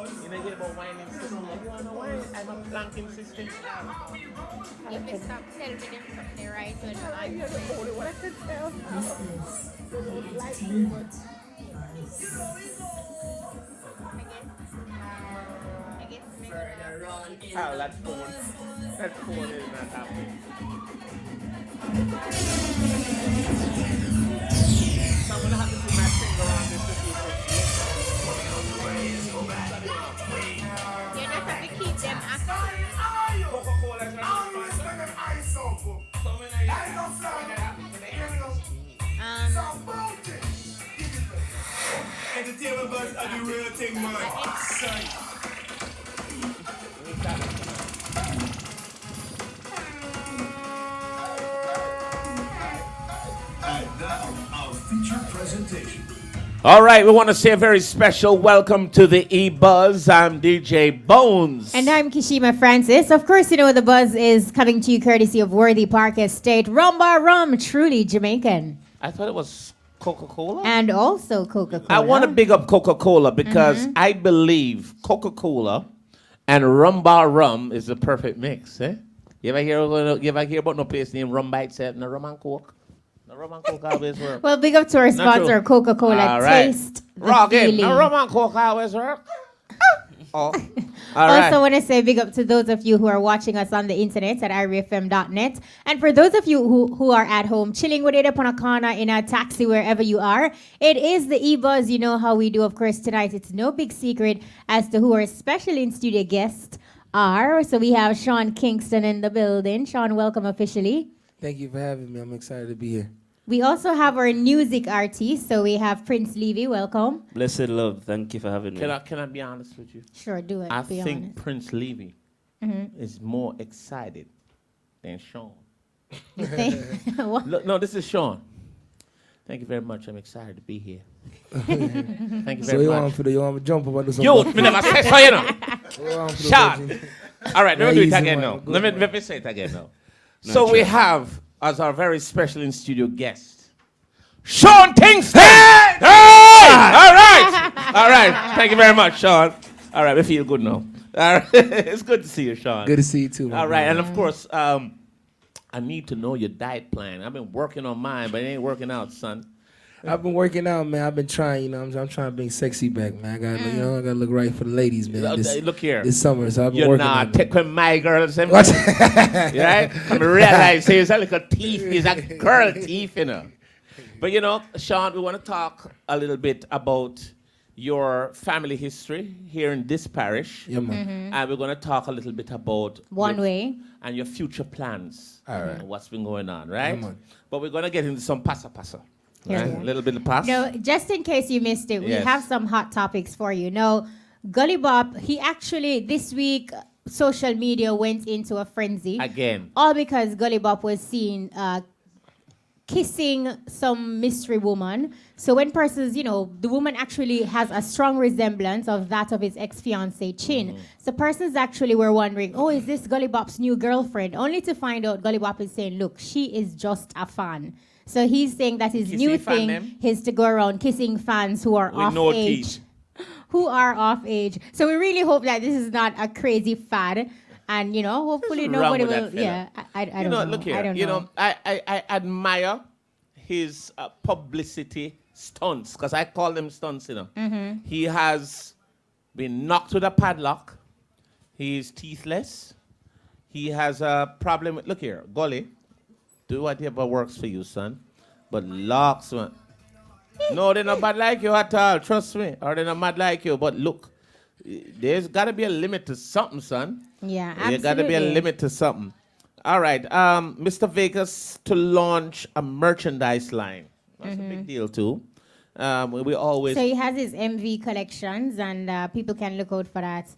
You know, get about whining system. You want to wine? I'm a planking system. If you stop telling them something right when I'm You're the only one I can tell. I guess make it Oh, that phone. That phone is not happy. So I'm gonna have to put my finger on this to see if you just have to keep them active. Coca-Cola is not so when Um, Entertainment buzz are the real thing, man. Son. And now, our feature presentation. All right, we want to say a very special welcome to the E-Buzz. I'm DJ Bones. And I'm Kishima Francis. Of course, you know the buzz is coming to you courtesy of Worthy Park Estate. Rumba Rum, truly Jamaican. I thought it was Coca-Cola. And also Coca-Cola. I want to big up Coca-Cola because I believe Coca-Cola and Rumba Rum is the perfect mix. Eh? You ever hear about no place named Rum by itself? No rum and Coke. No rum and Coke always work. Well, big up to our sponsor, true. Coca-Cola. All right. Taste the Raw again. feeling. No rum and Coke always work. Oh. All Also right. want to say big up to those of you who are watching us on the internet at irefm.net. And for those of you who are at home chilling with it upon a corner in a taxi, wherever you are, it is the E-Buzz. You know how we do, of course, tonight. It's no big secret as to who our special in-studio guests are. So we have Sean Kingston in the building. Sean, welcome officially. Thank you for having me. I'm excited to be here. We also have our music artist. So we have Prince Levy. Welcome. Blessed love, thank you for having me. Can I be honest with you? Sure, do it. I Be think honest. Prince Levy is more excited than Sean. You think? What? Look, no, this is Sean. Thank you very much. I'm excited to be here. Thank you So very you want much. for the you want to jump up and do something? You, me never say so, you know. You want for the Sean. virgin? All right, let me do it Easy, again man. now. Good, Let me say it again now. So we have as our very special in studio guest, Sean Kingston. Hey! All right. All right. Thank you very much, Sean. All right, we feel good now. All right. It's good to see you, Sean. Good to see you too. my All right, brother. and of course, I need to know your diet plan. I've been working on mine, but it ain't working out, son. I've been working out, man. I've been trying, you know. I'm trying to bring sexy back, man. I gotta look right for the ladies, man. Look here. This summer, so I've been You're working not on it. taking my girls. What? Right? I realize he's a little thief. He's a girl thief, you know. But you know, Sean, we want to talk a little bit about your family history here in this parish. Yeah, man. And we're going to talk a little bit about One your- way. and your future plans. All right. And what's been going on, right? Yeah, man. But we're going to get into some pasa. Here Right? we are. A little bit of pass. No, just in case you missed it, we Yes. have some hot topics for you. Now, Gully Bop, he actually, this week, social media went into a frenzy. Again. All because Gully Bop was seen kissing some mystery woman. So when persons, you know, the woman actually has a strong resemblance of that of his ex-fiancée, Chin. So persons actually were wondering, oh, is this Gully Bop's new girlfriend? Only to find out Gully Bop is saying, look, she is just a fan. So he's saying that his Kissy new fan thing them? is to go around kissing fans who are With off no age. teeth. Who are off age. So we really hope that this is not a crazy fad. And, you know, hopefully What's wrong nobody with will. that fella? Yeah, I You don't know, know. look here. I don't You know. know, I admire his publicity stunts, because I call them stunts, you know. Mm-hmm. He has been knocked with a padlock. He is teethless. He has a problem with, look here, Gully, do whatever works for you, son. But locks, man. No, they're not bad like you at all, trust me. Or they're not mad like you, but look, there's got to be a limit to something, son. Yeah, There got to be a absolutely. limit to something. All right, Mr. Vegas to launch a merchandise line. That's a big deal too. We always, So he has his MV collections, and people can look out for that.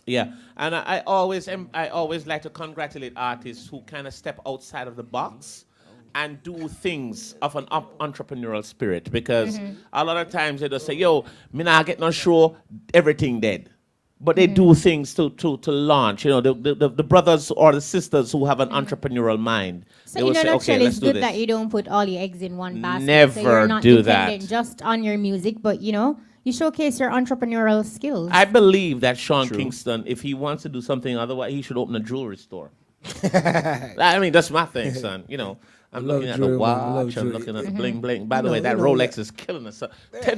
yeah, and I always like to congratulate artists who kind of step outside of the box and do things of an entrepreneurial spirit, because a lot of times they just say, yo, me not get no show, everything dead. But they do things to launch, you know, the brothers or the sisters who have an entrepreneurial mind. So they will in a say, nutshell, okay, let's it's do good this. that you don't put all your eggs in one basket. Never so you're not do dependent that. just on your music, but you know, You showcase your entrepreneurial skills. I believe that Sean Kingston, if he wants to do something otherwise, he should open a jewelry store. I mean, that's my thing, son. You know, I'm love looking at jewelry, the man. I love watch, I'm jewelry. looking at the bling bling. By the You way, know, that you know, Rolex is killing us.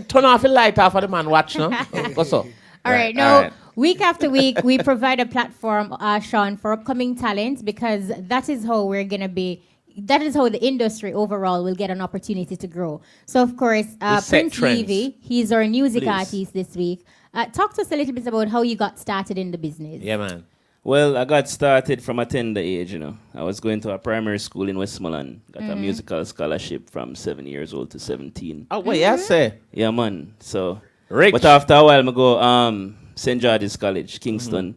Turn off the light off of the man watch, no? What's up? All right. Now, week after week, we provide a platform, Sean, for upcoming talent because that is how we're going to be. That is how the industry overall will get an opportunity to grow. So, of course, set Prince trends. Levy, he's our music Please. artist this week. Talk to us a little bit about how you got started in the business. Yeah, man. Well, I got started from a tender age, you know. I was going to a primary school in Westmoreland. Got a musical scholarship from 7 years old to 17. Oh, wait, I say. Yeah, man. So, Rich. but after a while, I go St. George's College, Kingston,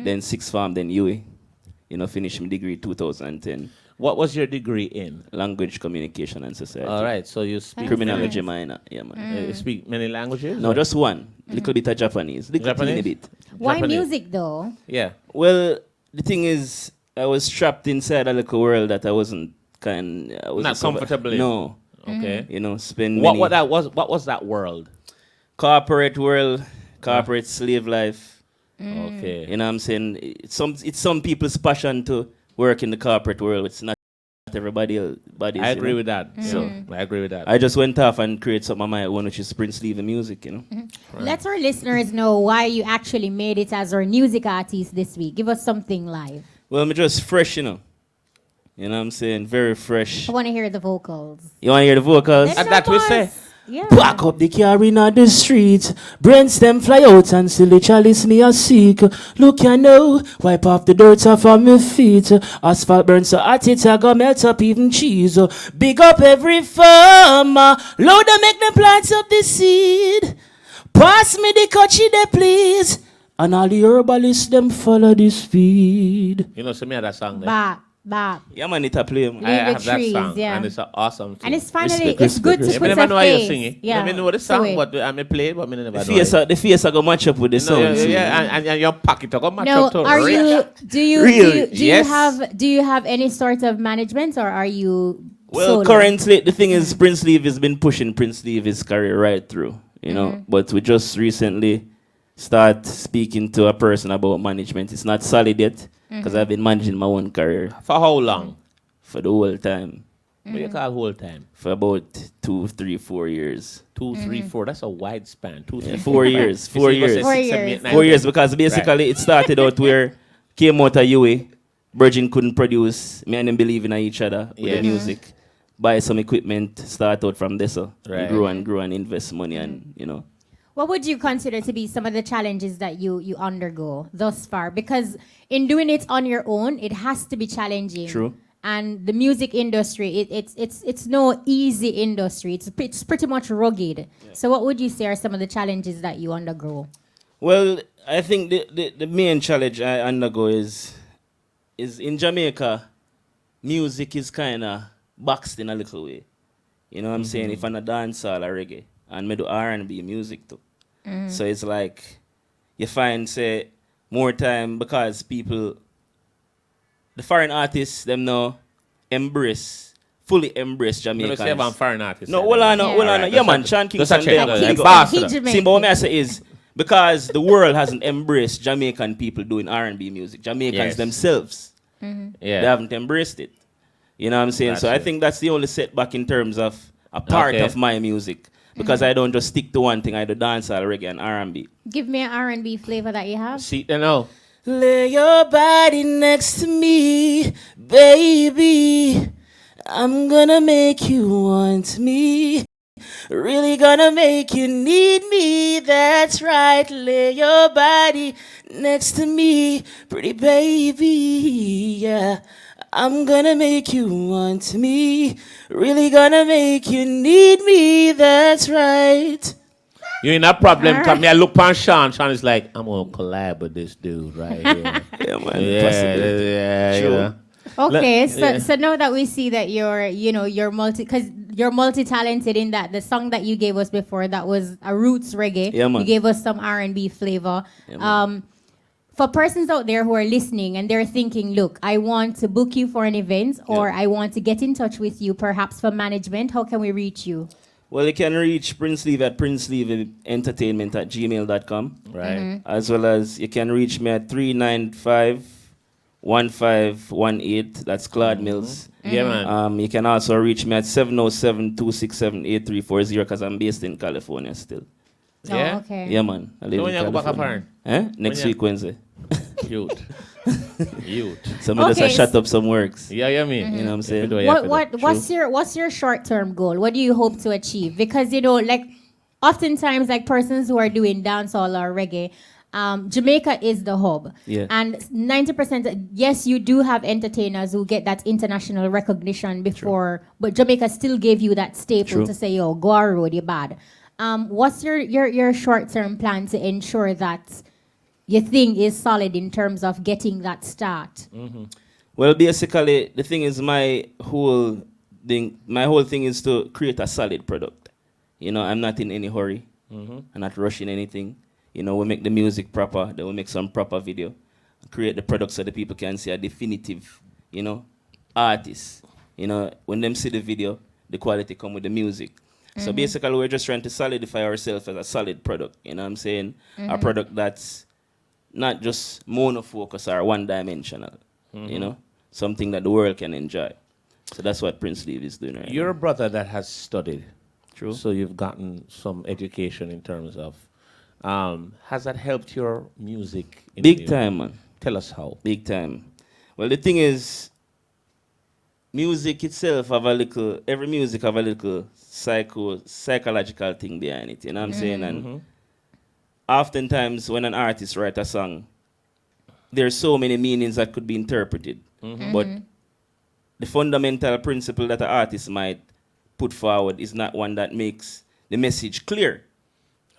then sixth form, then UA. You know, finished my degree 2010. What was your degree in? Language, communication, and society. All right, so you speak Criminology minor. Yeah, man. you speak many languages? No, just one. Little bit of Japanese. Little teeny Japanese? bit. Why Japanese. music, though? Yeah. Well, the thing is, I was trapped inside a little world that I wasn't Not comfortable in. No, Okay. you know, spend What many what was that world? corporate world, corporate slave life. Okay. You know what I'm saying? It's some people's passion to work in the corporate world. It's not everybody. I agree with that. So I agree with that. I just went off and created something of my own, which is Prince Levy music, you know. Let our listeners know why you actually made it as our music artist this week. Give us something live. Well, I'm just fresh, you know. You know what I'm saying? Very fresh. I want to hear the vocals. You want to hear the vocals? Let's And that show we us. say. Yeah. Back up the car in the street. Brains them fly out and still the chalice me a seek. Look you know, wipe off the dirt off of my feet. Asphalt burns so hot it a go melt up even cheese. Big up every farmer. Load and make them plants up the seed. Pass me the coachy there please. And all the herbalists them follow the speed. You know, send me that song there. Bop. Yeah man, it a play man. I Leave the have that trees, song, yeah. and it's an awesome song. And it's finally, Respect, it's good to respect, put I a never know how you face. sing it. Yeah. I know the So song, wait. but I may play it, but I never know The face I go match up with the No, sound. too. yeah, and your pocket, I got my No, truck too. are you? Do you? Really? Do you have any sort of management, or are you? Well, solo? currently, the thing is, Prince Levy has been pushing Prince Levy's career right through, you know. But we just recently start speaking to a person about management. It's not solid yet, because I've been managing my own career For how long? for the whole time, What do you call whole time? for about 2, 3, 4 years. 2, 3, 4. That's a wide span. 2, 3, Yeah, 4 years, You 4 see, you go say years. 4 6, 7, years. 8, 9, 4 years, 10. because basically it started out where came out of UA, Virgin couldn't produce, me and them believe in each other with Yes. the music. Buy some equipment, start out from this, Right. and grow and invest money and, you know. What would you consider to be some of the challenges that you undergo thus far? Because in doing it on your own, it has to be challenging. True. And the music industry, it's no easy industry. It's pretty much rugged. So what would you say are some of the challenges that you undergo? Well, I think the main challenge I undergo is in Jamaica, music is kind of boxed in a little way. You know what I'm saying? If I'm a dancehall or reggae, and me do R&B music too. So it's like, you find, say, more time because people, the foreign artists, them now fully embrace You know, Jamaicans. say about foreign artists. No, hold on, Yeah. hold on. Alright, Yeah, that's man, a- Sean that's Kingston a there. check, Big though. up. Boss, He though. Jamaican. See, but what I say is, because the world hasn't embraced Jamaican people doing R&B music, Jamaicans Yes. themselves, Mm-hmm. they Yeah. haven't embraced it. You know what I'm saying? That's So I it. think that's the only setback in terms of a part Okay. of my music. Because I don't just stick to one thing. I do dancehall, reggae, and R&B. Give me an R&B flavor that you have. See, you know. Lay your body next to me, baby. I'm gonna make you want me. Really gonna make you need me. That's right. Lay your body next to me, pretty baby. Yeah. I'm gonna make you want me. Really gonna make you need me. That's right. You ain't a problem. Alright. Come here, look on Sean. Sean is like, I'm gonna collab with this dude right here. Yeah, man. yeah, possibly. yeah, True. yeah. Okay, yeah. so now that we see that you're multi-talented in that the song that you gave us before, that was a roots reggae. Yeah, man. You gave us some R&B flavor. Yeah, man. For persons out there who are listening and they're thinking, look, I want to book you for an event, or I want to get in touch with you perhaps for management, how can we reach you? Well, you can reach Prince Levy at princelevyentertainment@gmail.com. Right. As well as you can reach me at 395-1518. That's Claude Mills. Yeah, man. You can also reach me at 707-267-8340 because I'm based in California still. Yeah? Oh, okay. Yeah, man. I live So when in you go back up California. foreign? Next When you- week, Wednesday. Youth. Youth. So I just Okay, shut up some works. Yeah, yeah, mean. You know what I'm saying? What's your short-term goal? What do you hope to achieve? Because like oftentimes like persons who are doing dancehall or reggae, Jamaica is the hub. Yeah. And 90%, yes, you do have entertainers who get that international recognition before, but Jamaica still gave you that staple True. to say, yo, go on road, you're bad. What's your short-term plan to ensure that your thing is solid in terms of getting that start? Well, basically, the thing is, my whole thing is to create a solid product. You know, I'm not in any hurry. I'm not rushing anything. You know, we make the music proper, then we make some proper video, create the product so the people can see a definitive, you know, artist. You know, when them see the video, the quality come with the music. So basically, we're just trying to solidify ourselves as a solid product. You know what I'm saying? A product that's not just monofocus or one-dimensional. You know, something that the world can enjoy. So that's what Prince Levy is doing right You're now. a brother that has studied. True. So you've gotten some education in terms of, has that helped your music? Big time, man. Tell us how. Big time. Well, the thing is, music itself every music have a little psychological thing behind it. You know what I'm saying? And oftentimes when an artist writes a song, there's so many meanings that could be interpreted. But the fundamental principle that an artist might put forward is not one that makes the message clear.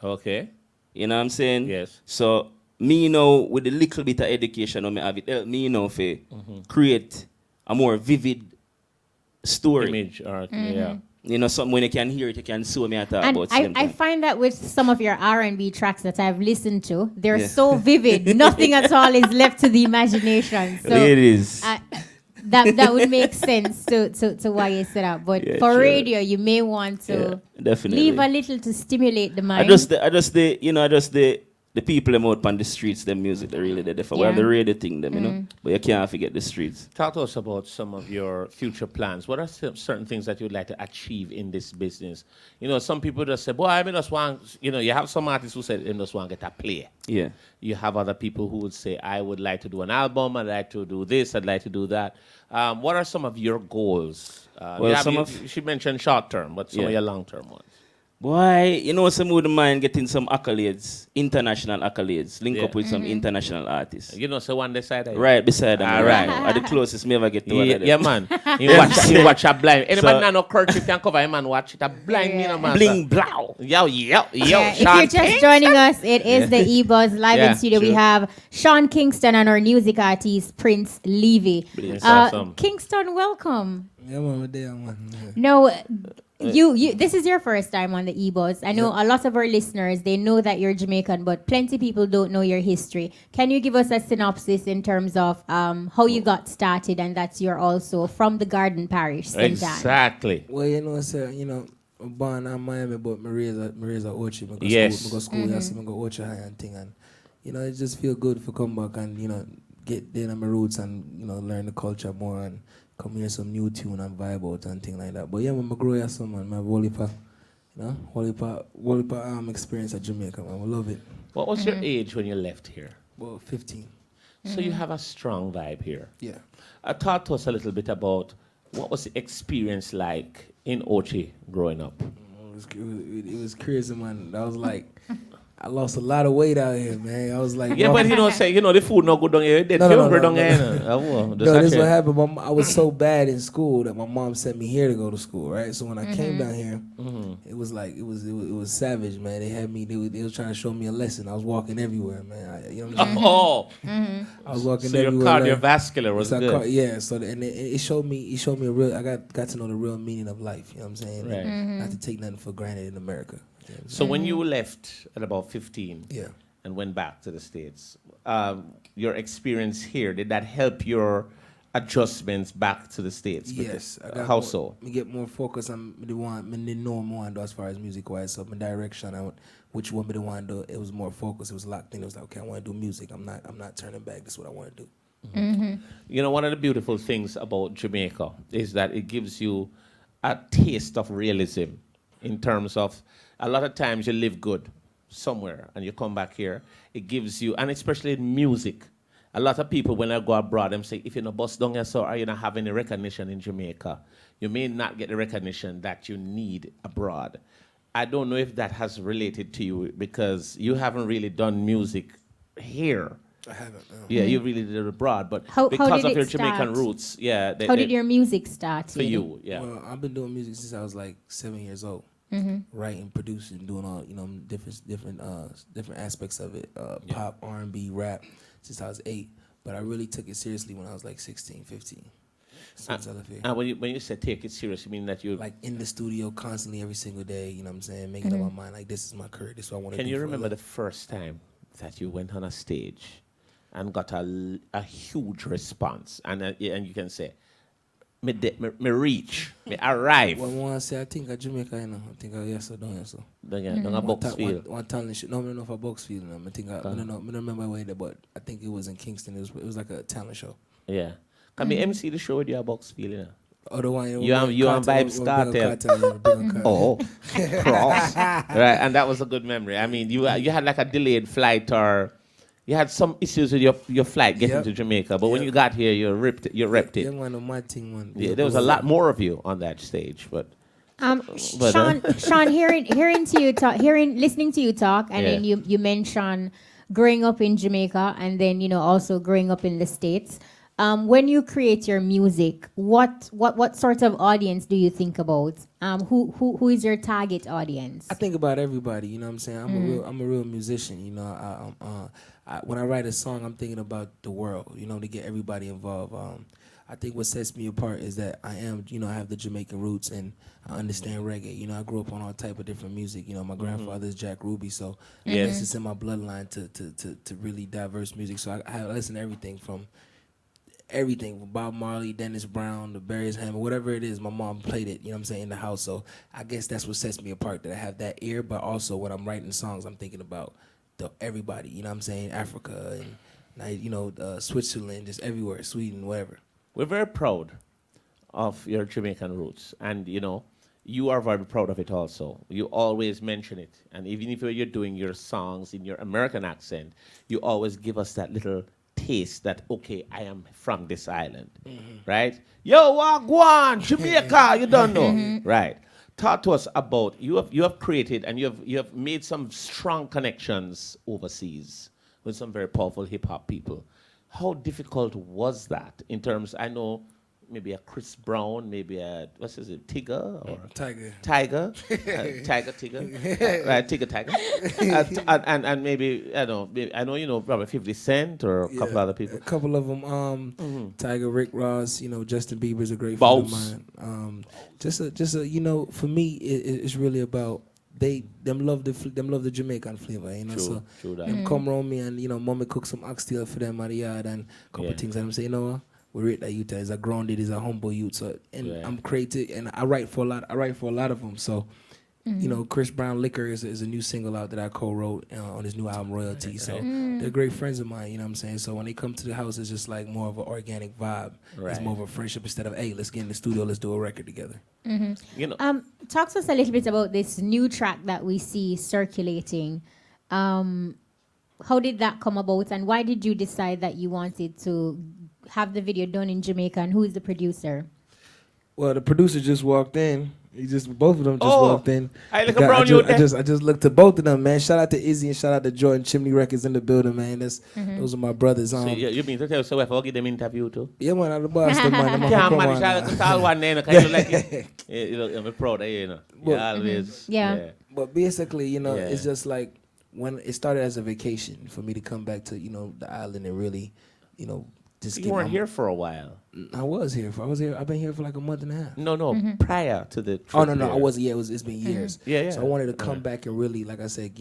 Okay. You know what I'm saying? Yes. So me now with a little bit of education I have, it help me now to create a more vivid story. Image art. Yeah. You know, something when you can hear it, you can see what me I talk And about. I find that with some of your R&B tracks that I've listened to, they're Yeah. so vivid. Nothing at all is left to the imagination. So Ladies. that would make sense to why you set up. But Yeah, for sure. radio, you may want to Yeah, definitely. leave a little to stimulate the mind. The people them out on the streets, them music, they really there. We have the radio thing, them, you know. But you can't forget the streets. Talk to us about some of your future plans. What are certain things that you'd like to achieve in this business? You know, some people just say, boy, I mean, just want, you know, you have some artists who say they just want to get a play. Yeah. You have other people who would say, I would like to do an album, I'd like to do this, I'd like to do that. What are some of your goals? She mentioned short term, but some of your long term ones. Boy, you know, some wouldn't mind getting some accolades, international accolades, link up with some international artists. You know, so one beside that. Right beside them. Right. Are the closest me ever get to one of them. Yeah, man. You watch a blind. Anybody know kerchief can cover him and watch it. A blind me, no man. Bling blow. Yo. If you're just joining us, it is the E-Buzz live in studio. We have Sean Kingston and our music artist, Prince Levy. Awesome. Kingston, welcome. Yeah, man, we're there, man. No, you. This is your first time on the E-Buzz. I know a lot of our listeners, they know that you're Jamaican, but plenty people don't know your history. Can you give us a synopsis in terms of how you got started and that you're also from the Garden Parish, St. Anne? Exactly. Well, you know, sir, you know, I'm born in Miami, but I raised at Ochi. I go school, yes, I go Ochi High and thing. And, you know, it just feel good to come back and, you know, get there on my roots and, you know, learn the culture more and come hear some new tune and vibe out and thing like that. But yeah, when I grow here, some man, I have Wolipa, you know, Wolipa experience at Jamaica, man. I love it. What was your age when you left here? Well, 15. So you have a strong vibe here. Yeah. Talk to us a little bit about what was the experience like in Ochi growing up? It was crazy, man. I was like, I lost a lot of weight out here, man. I was like, Yeah, but you know, the food not good down here. They No, down here. No, this is what happened. I was so bad in school that my mom sent me here to go to school, right? So when I came down here, it was like it was savage, man. They had me. They was trying to show me a lesson. I was walking everywhere, man. You know what I'm saying? I was walking So everywhere. your cardiovascular was good. Yeah. So it showed me a real. I got to know the real meaning of life. You know what I'm saying? Right. Not to take nothing for granted in America. You know what I'm So when you left at about 15 Yeah. and went back to the States, your experience here, did that help your adjustments back to the States? Yes. How so? Me get more focus on the one, me didn't know more do as far as music wise. So my direction, which one me the one do, it was more focused. It was locked in. It was like, okay, I want to do music. I'm not turning back. This is what I want to do. You know, one of the beautiful things about Jamaica is that it gives you a taste of realism in terms of a lot of times you live good somewhere and you come back here. It gives you, and especially in music, a lot of people when I go abroad, them say, if you're not bust down here, so are you not having any recognition in Jamaica? You may not get the recognition that you need abroad. I don't know if that has related to you because you haven't really done music here. I haven't. No. Yeah, you really did it abroad, but How because did of your it Jamaican start? roots, yeah. How did your music start? for you? Yeah. Well, I've been doing music since I was like 7 years old. Writing, producing, doing all different aspects of it. Pop, R&B, rap since I was 8. But I really took it seriously when I was like 16, 15. Since I left here. And when you say take it serious, you mean that you Like in the studio constantly every single day, you know what I'm saying? Making up my mind, like this is my career, this is what I want to do. Can you for a remember the living. first time that you went on a stage and got a huge response, and you can say, me reach, me arrive. Well, when I say I think of Jamaica, you know, I think of yes or don't yes. Don't a box feel. One talent show. No, I don't know if a box field. I think I don't know. I don't remember where there, but I think it was in Kingston. It was like a talent show. Yeah. Can me MC the show with your box feel, you know? Other one, You and Vibes Cartel. Oh, cross. Right, and that was a good memory. I mean, you had like a delayed flight, or you had some issues with your flight getting to Jamaica, but when you got here, you repped it. Yeah, man, my thing, man. Yeah, there was a lot more of you on that stage, but Sean, listening to you talk, and then you mentioned growing up in Jamaica, and then also growing up in the States. When you create your music, what sort of audience do you think about? Who is your target audience? I think about everybody. You know what I'm saying? I'm a real musician. You know, when I write a song, I'm thinking about the world. You know, to get everybody involved. I think what sets me apart is that I have the Jamaican roots and I understand reggae. You know, I grew up on all type of different music. You know, my grandfather is Jack Ruby, so this is in my bloodline to really diverse music. So I listen to everything from Bob Marley, Dennis Brown, the Barry's Hammond, whatever it is. My mom played it, you know what I'm saying, in the house. So I guess that's what sets me apart, that I have that ear, but also when I'm writing songs, I'm thinking about everybody, you know what I'm saying, Africa and Switzerland, just everywhere, Sweden, whatever. we're very proud of your Jamaican roots, and you are very proud of it also. You always mention it, and even if you're doing your songs in your American accent, you always give us that little taste that, okay, I am from this island, right? Yo, Wagwan, Jamaica, you don't know, right? Talk to us about, you have created and you have made some strong connections overseas with some very powerful hip hop people. How difficult was that in terms, I know maybe a Chris Brown, maybe a, what's his name, Tigger? Or Tiger. Tiger. Right, Tiger. And maybe, I know, probably 50 Cent or a couple other people. A couple of them, Tiger, Rick Ross, Justin Bieber's a great Boss. friend of mine. For me, it's really about them love the Jamaican flavor, True that. Them come around me and mommy cook some oxtail for them at the yard and a couple things, and I'm saying, we rate that youth as a grounded, is a humble youth. So I'm creative and I write for a lot of them. So Chris Brown Liquor is a new single out that I co-wrote on his new album Royalty. So they're great friends of mine, you know what I'm saying? So when they come to the house, it's just like more of an organic vibe. Right. It's more of a friendship instead of, hey, let's get in the studio, let's do a record together. Talk to us a little bit about this new track that we see circulating. How did that come about, and why did you decide that you wanted to have the video done in Jamaica, and who is the producer? Well, the producer just walked in. Both of them just walked in. I just looked to both of them, man. Shout out to Izzy and shout out to Jordan. Chimney Records in the building, man. Those are my brothers. So you mean to tell so if I give them interview too? Yeah, man, I'm the boss, man. I'm proud of you, always. Yeah. But basically, it's just like when it started as a vacation for me to come back to, the island and really, just You weren't here for a while. I was here. I've been here for like a month and a half. No, prior to the trip. Oh, no, I wasn't. Yeah, it's been years. Yeah. So I wanted to come back and really, like I said,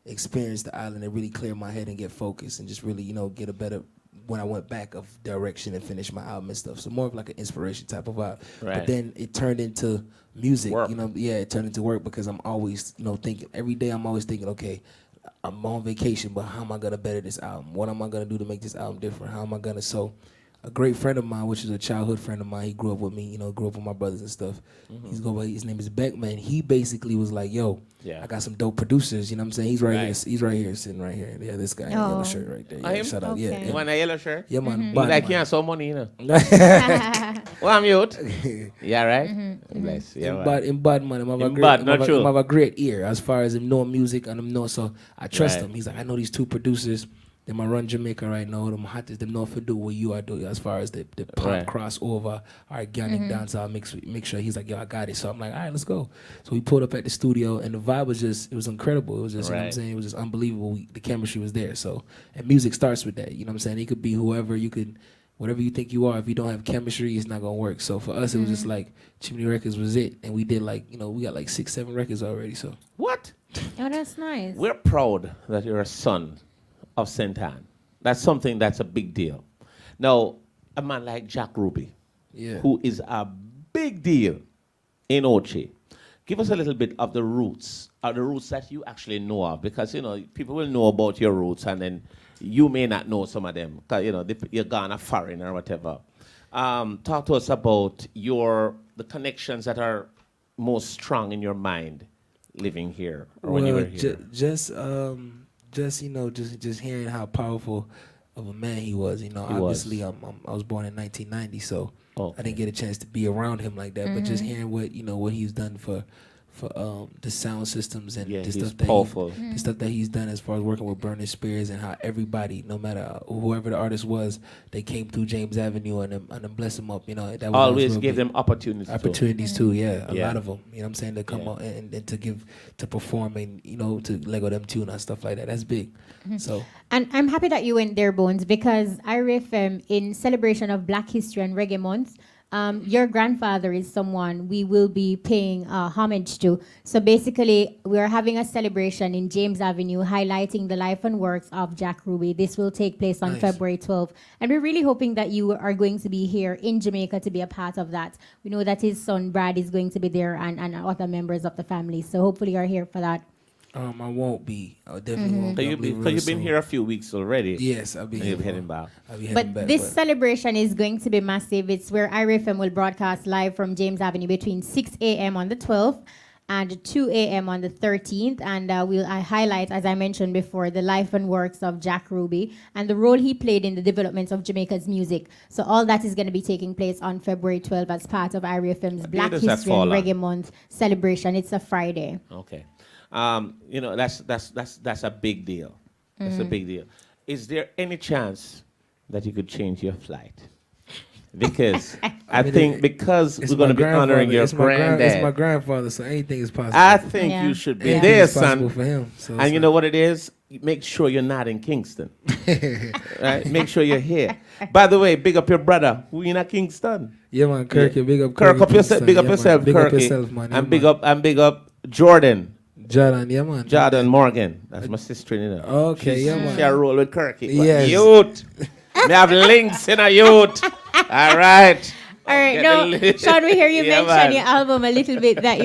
experience the island and really clear my head and get focused and just really, when I went back of direction and finished my album and stuff. So more of like an inspiration type of vibe. Right. But then it turned into music. Work. You know, yeah, it turned into work because I'm always, you know, thinking every day. I'm always thinking, okay, I'm on vacation, but how am I gonna better this album? What am I gonna do to make this album different? How am I gonna a great friend of mine, which is a childhood friend of mine, he grew up with me, you know, grew up with my brothers and stuff. His name is Beckman. He basically was like, yo, I got some dope producers, you know what I'm saying? He's right here, sitting right here. Yeah, this guy in the yellow shirt right there. Yeah, shout out, Okay. yeah. You want a yellow shirt? Yeah, man. You Bad, like man. you have some money, you know. Well, I'm youth. Yeah, right? Bless. Yeah, In bad man, him have a great ear as far as him knowing music and him know, so I trust him. He's like, I know these two producers. Them I run Jamaica right now. Them hottest. Them know if do what you are doing as far as the pop crossover, organic dancehall make sure. He's like, yo, I got it. So I'm like, all right, let's go. So we pulled up at the studio and the vibe was it was incredible. It was just, you know what I'm saying? It was just unbelievable. The chemistry was there. So, and music starts with that. You know what I'm saying? It could be whoever whatever you think you are. If you don't have chemistry, it's not gonna work. So for us, it was just like Chimney Records was it. And we did we got like 6-7 records already. So what? Oh, that's nice. We're proud that you're a son of St. Anne. That's something that's a big deal. Now, a man like Jack Ruby, who is a big deal in Ochi, give us a little bit of the roots that you actually know of, because, you know, people will know about your roots and then you may not know some of them, because, you know, you're gone a foreign or whatever. Talk to us about the connections that are most strong in your mind living here or when you were here. Just hearing how powerful of a man he was. You know, obviously I was born in 1990, so I didn't get a chance to be around him like that. But just hearing what he's done for the sound systems and the stuff that he's done as far as working with Burning Spears, and how everybody, no matter whoever the artist was, they came through James Avenue and then bless them up. You know, that was always give them opportunities too. Yeah, a lot of them. You know what I'm saying? To come out and to perform and, you know, to Lego them tune and stuff like that. That's big. So. And I'm happy that you went there, Bones, because IRFM, in celebration of Black History and Reggae Month, your grandfather is someone we will be paying homage to. So basically, we are having a celebration in James Avenue highlighting the life and works of Jack Ruby. This will take place on February 12th. And we're really hoping that you are going to be here in Jamaica to be a part of that. We know that his son, Brad, is going to be there and other members of the family. So hopefully you're here for that. I won't be. I definitely won't be. Because you've been here a few weeks already. Yes, I'll be here. You're heading back. But this celebration is going to be massive. It's where IRFM will broadcast live from James Avenue between 6 a.m. on the 12th and 2 a.m. on the 13th. And we'll highlight, as I mentioned before, the life and works of Jack Ruby and the role he played in the development of Jamaica's music. So all that is going to be taking place on February 12th as part of IRFM's Black History and Reggae Month celebration. It's a Friday. Okay. You know, that's a big deal. That's a big deal. Is there any chance that you could change your flight? Because I think because we're going to be honoring your granddad. It's my grandfather, so anything is possible. I think you should be there, son. For him, and you know what it is? Make sure you're not in Kingston. Right? Make sure you're here. By the way, big up your brother who in Kingston. Yeah, man, Kirky. Big up Kirk. Big up yourself, big Kirky. up yourself, man. And big up Jordan. Yeah, man. Jordan Morgan. That's my sister, you know. Okay, man. She a roll with Kirky. Yes. Youth. They have links in a youth. All right. All right, now, Sean, we hear you mention your album a little bit, that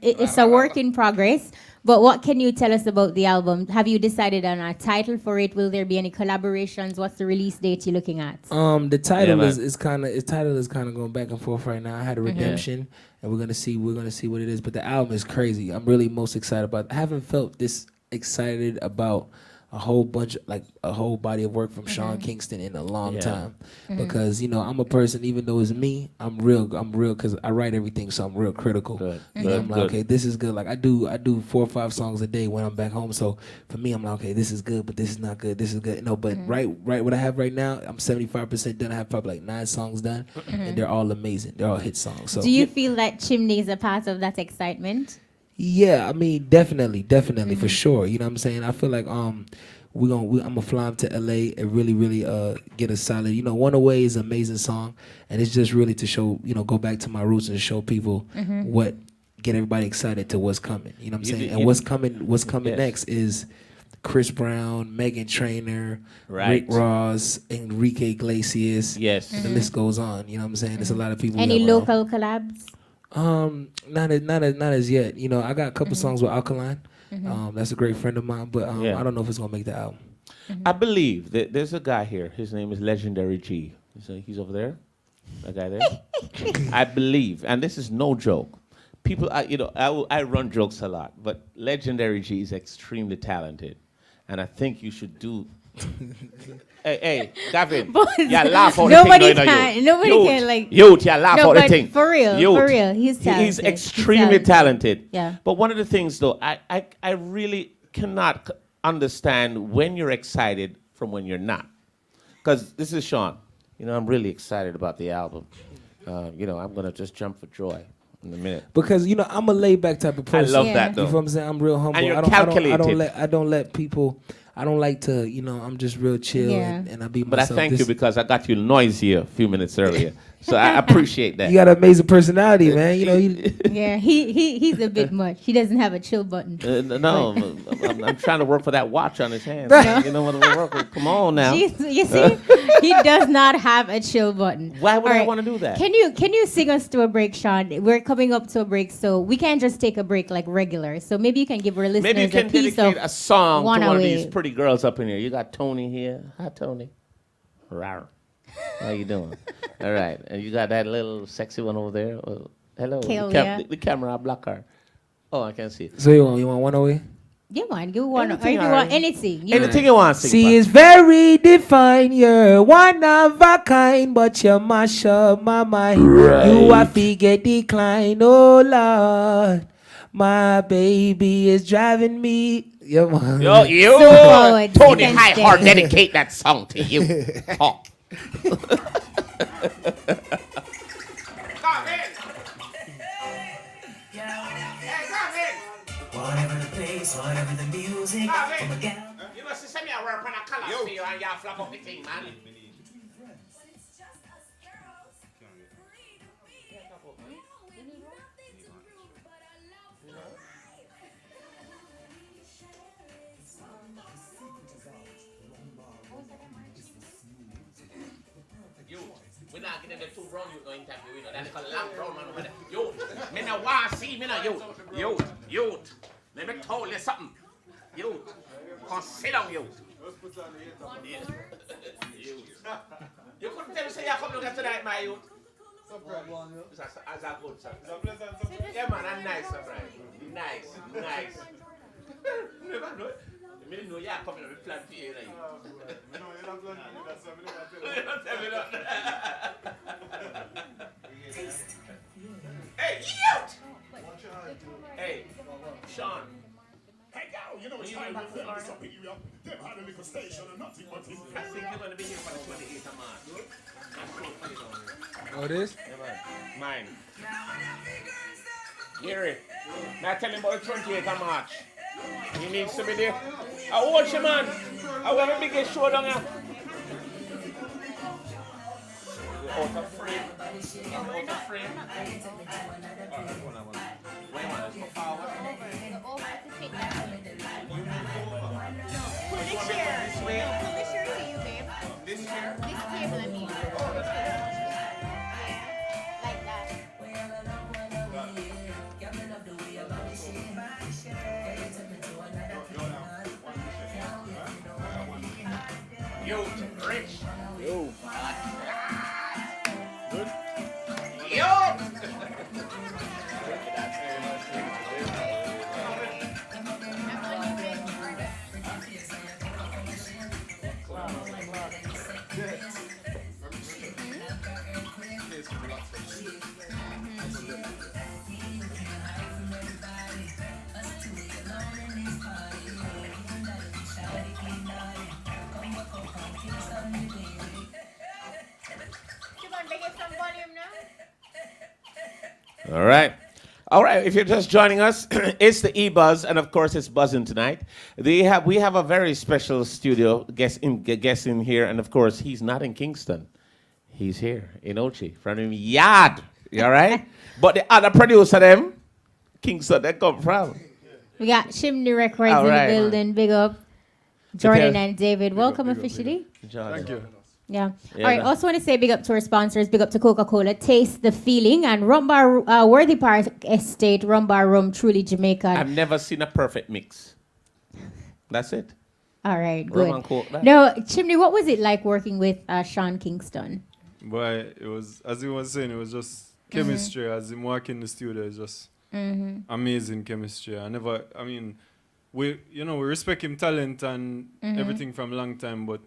it's a work in progress. But what can you tell us about the album? Have you decided on a title for it? Will there be any collaborations? What's the release date you're looking at? The title is kind of going back and forth right now. I had a redemption, and we're gonna see what it is. But the album is crazy. I'm really most excited about it. I haven't felt this excited about a whole body of work from Sean Kingston in a long time, because, you know, I'm a person, even though it's me, I'm real because I write everything, so I'm real critical. I'm like, okay, this is good. Like I do 4 or 5 songs a day when I'm back home. So for me, I'm like, okay, this is good, but this is not good. This is good. No, but right what I have right now, I'm 75% done. I have probably like 9 songs done, and they're all amazing. They're all hit songs. So do you feel that Chimney is a part of that excitement? Yeah, I mean, definitely, for sure. You know what I'm saying? I feel like I'm gonna fly up to LA and really get a solid. You know, One Away is an amazing song, and it's just really to show, you know, go back to my roots and show people get everybody excited to what's coming. You know what I'm saying? And what's coming next is Chris Brown, Megan Trainor, Right. Rick Ross, Enrique Iglesias. Yes. The list goes on. You know what I'm saying? There's a lot of people. Any that were- local collabs? Not as yet. You know, I got a couple songs with Alkaline. That's a great friend of mine, but Yeah. I don't know if it's gonna make the album. I believe that there's a guy here. His name is Legendary G. He's over there. That guy there. I believe, and this is no joke. People, I run jokes a lot, but Legendary G is extremely talented, and I think you should do. hey, Gavin, yeah, laugh all the Nobody thing. can. Nobody can like. Youth, yeah, laugh No, all the but thing. for real, Youth. for real, he's talented. He's extremely talented. Yeah. But one of the things, though, I really cannot understand when you're excited from when you're not. Because this is Sean. I'm really excited about the album. I'm going to just jump for joy in a minute. Because I'm a laid back type of I person. love Yeah. that, You though. know what I'm saying? I'm real humble. And you're I don't calculated. I don't let people. I don't like to. I'm just real chill Yeah. and I be But I myself. thank you because I got you noisy a few minutes earlier. So I appreciate that. You got an amazing personality, man. Yeah, he's a bit much. He doesn't have a chill button. No, I'm trying to work for that watch on his hand. You know what we're working. Come on now. Jeez, you see, he does not have a chill button. Why would All I right. want to do that? Can you sing us to a break, Sean? We're coming up to a break, so we can't just take a break like regular. So maybe you can give our listeners Maybe you can a piece dedicate of a song to One one of Away. these pretty girls up in here. You got Tony here. Hi, Tony. Rawr. How you doing? All right. And you got that little sexy one over there. Hello. Kalia. The camera, I block her. Oh, I can't see it. So you want one away? Yeah, man, you want or if Anything, you want alright. anything. Anything you want to sing. She Pat. is very defined, you're one of a kind, but you mash up my mind. You a figure decline, oh Lord. My baby is driving me. Yeah, man. Yo, you. So Tony you can Highheart, stay. dedicate that song to you. Oh. Whatever the place, whatever the music, from a gal. You must send me a work on a color for you and y'all flap up the thing, man. We're not getting the two brown youth no interview, That's a long brown man over there. Youth, me no want to see me no youth. Youth. Let me tell you something. Youth. Come sit down, youth. You couldn't tell me say you come look at tonight, my youth. As a good son. Yeah, man, I'm nice, Brian. Nice. Never know. Me know you coming on the plan for you, right? Hey, youth! Hey, Sean. Hey, girl, you know it's time to fill this up in you. Them had a little station and nothing but in I think you're going to be here for the 28th of March. I'm so funny down here. Oh, this? Yeah, man. Mine. Gary, may I tell him about the 28th of March? He needs to be there. I watch him, man. I will have a biggest show down here. Out of frame. Out of frame. Wait a minute, let's go forward. Pull the chair. This way. Pull the chair to you, babe. This chair. This table, I mean. Like that. Yo, Rich. Yo. Good. Yo. Siobhan, they get some volume now? All right. All right, if you're just joining us, it's the E-Buzz, and of course it's buzzing tonight. We have a very special studio guest in here, and of course he's not in Kingston. He's here in Ochi, from him yard. You all right? But the other producer, them, Kingston, they come from. We got Chimney Records All in right. the building. Big up. Jordan and David, welcome officially. Thank you. Yeah. Yeah, All right. that- Also want to say big up to our sponsors. Big up to Coca-Cola. Taste the feeling. And Rumbar Worthy Park Estate. Rumbar Rum. Truly Jamaican. I've never seen a perfect mix. That's it. All right. Rum Good. and Coke, that. No, Chimney, what was it like working with Sean Kingston? But it was, as he was saying, it was just chemistry. As him walk in the studio, it's just amazing chemistry. We respect him talent and everything from a long time, but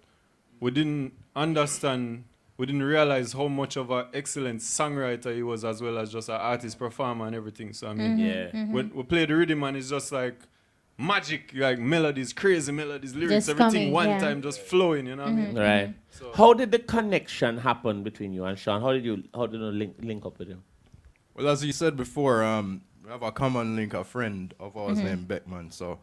we didn't understand, we didn't realize how much of an excellent songwriter he was, as well as just an artist, performer, and everything. So when we play the rhythm, and it's just like magic, like melodies, crazy melodies, lyrics, Just everything coming, time, just flowing. You know what I mean? Right. So- How did the connection happen between you and Sean? How did you link up with him? Well, as you said before, we have a common link, a friend of ours named Beckman. So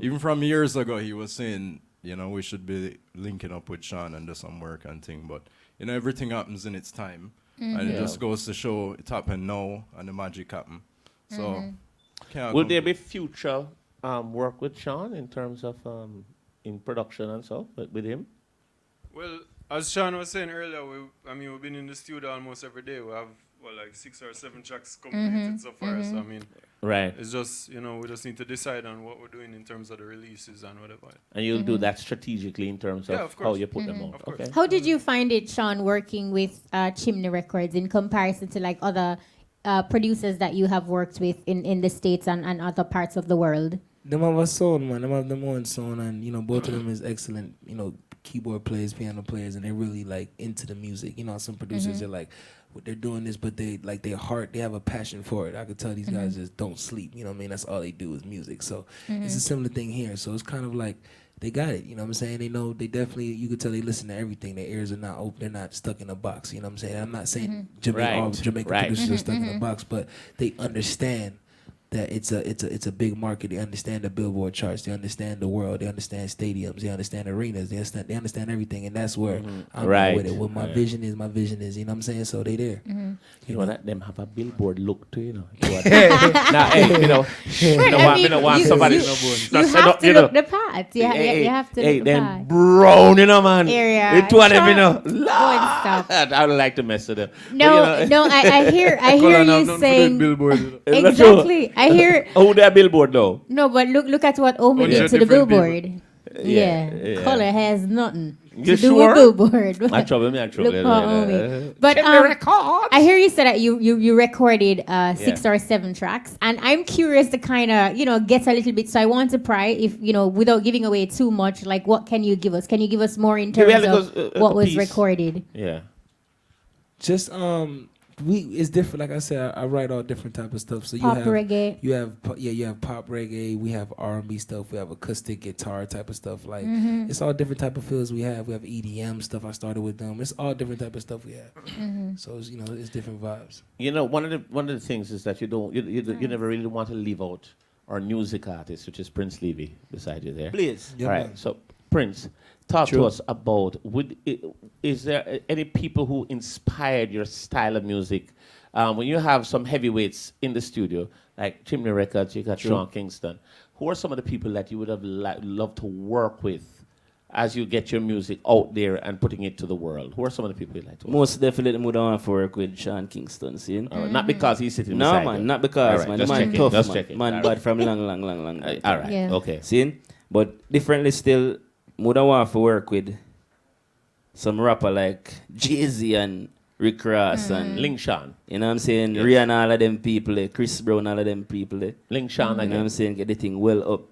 even from years ago, he was saying, we should be linking up with Sean and do some work and thing. But, everything happens in its time. And it just goes to show it happened now and the magic happened. So, Will there be future work with Sean in terms of in production and so with him? Well, as Sean was saying earlier, we've been in the studio almost every day. We have like 6 or 7 tracks completed so far. So Right. it's just we just need to decide on what we're doing in terms of the releases and whatever. And you'll do that strategically in terms of, Yeah, of how course. you put them out. Of course. Okay. How did you find it, Sean, working with Chimney Records in comparison to like other producers that you have worked with in the States and other parts of the world? Them have a sound, man. Them have them own sound, and both of them is excellent. Keyboard players, piano players, and they're really like into the music. Some producers are like, what they're doing this, but they like their heart. They have a passion for it. I could tell these guys just don't sleep. You know what I mean? That's all they do is music. So it's a similar thing here. So it's kind of like they got it. You know what I'm saying? They know. They definitely. You could tell they listen to everything. Their ears are not open. They're not stuck in a box. You know what I'm saying? I'm not saying all Jamaican producers are stuck in a box, but they understand that it's a big market. They understand the Billboard charts. They understand the world. They understand stadiums. They understand arenas. They understand everything, and that's where I'm at with it. What my vision is, you know what I'm saying? So they there. You know that them have a Billboard look to now, hey, you don't want somebody. You have to look the part. You have to look the them part. brown, man. Area. It two of them, Go and stop. I don't like to mess with them. No, I hear you saying Billboard. exactly. I hear Oh, that Billboard though. no, but look at what Omi Bunch did of to the different Billboard. Yeah. Color has nothing You to do sure? with Billboard. I trouble me. Look for Omi. But I hear you said that you recorded 6 or 7 tracks, and I'm curious to kind of get a little bit. So I want to pry if without giving away too much. Like, what can you give us? Can you give us more in terms of what was recorded? Yeah. Just it's different. Like I said, I write all different type of stuff. So Pop reggae. you have pop reggae. We have R&B stuff. We have acoustic guitar type of stuff. Like it's all different type of feels we have. We have EDM stuff. I started with them. It's all different type of stuff we have. So it's, it's different vibes. One of the things is that you never really want to leave out our music artist, which is Prince Levy, beside you there. Please. Yeah, All right. man. So Prince, talk to us about is there any people who inspired your style of music? When you have some heavyweights in the studio, like Chimney Records, you got Sean Kingston. Who are some of the people that you would have loved to work with as you get your music out there and putting it to the world? Who are some of the people you like to work Most definitely would want to work with Sean Kingston, see? with? All right. Not because he's sitting No, beside man, you. not because, All right, man. just The man checking, tough, just man. checking. Man All bad right. from long. All right. Yeah. Okay. See? But differently still, would want to work with some rapper like Jay-Z and Rick Ross and Ling Sean. you know what I'm saying? Yes. Rihanna, all of them people, Chris Brown, all of them people. Ling Sean You know what again. I'm saying? Get the thing well up.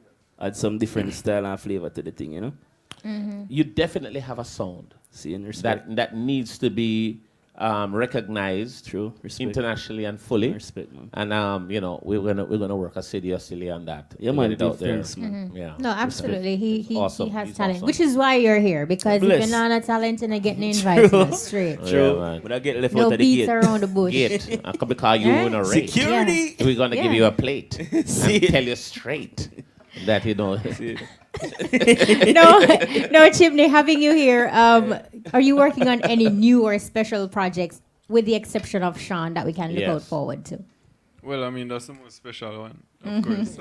Add some different style and flavor to the thing, you know? You definitely have a sound See, in respect. that needs to be recognized True. Respect. internationally and fully. Respect, man. And we're gonna work aseriously on that. Yeah, to man, get it out there. difference, man. Yeah. No, absolutely. He Awesome. has He's talent, awesome. which is why you're here. Because if Bless. you're not a talent and getting invited, True. straight. True. man. But I get left No out of the beats gate. around the bush. Gate. I could call you Yeah. in a rate. Security. We're gonna give Yeah. you a plate and tell you straight that No, Chimney, having you here, are you working on any new or special projects with the exception of Sean that we can look out Yes. forward to? Well, I mean, that's the most special one, of course.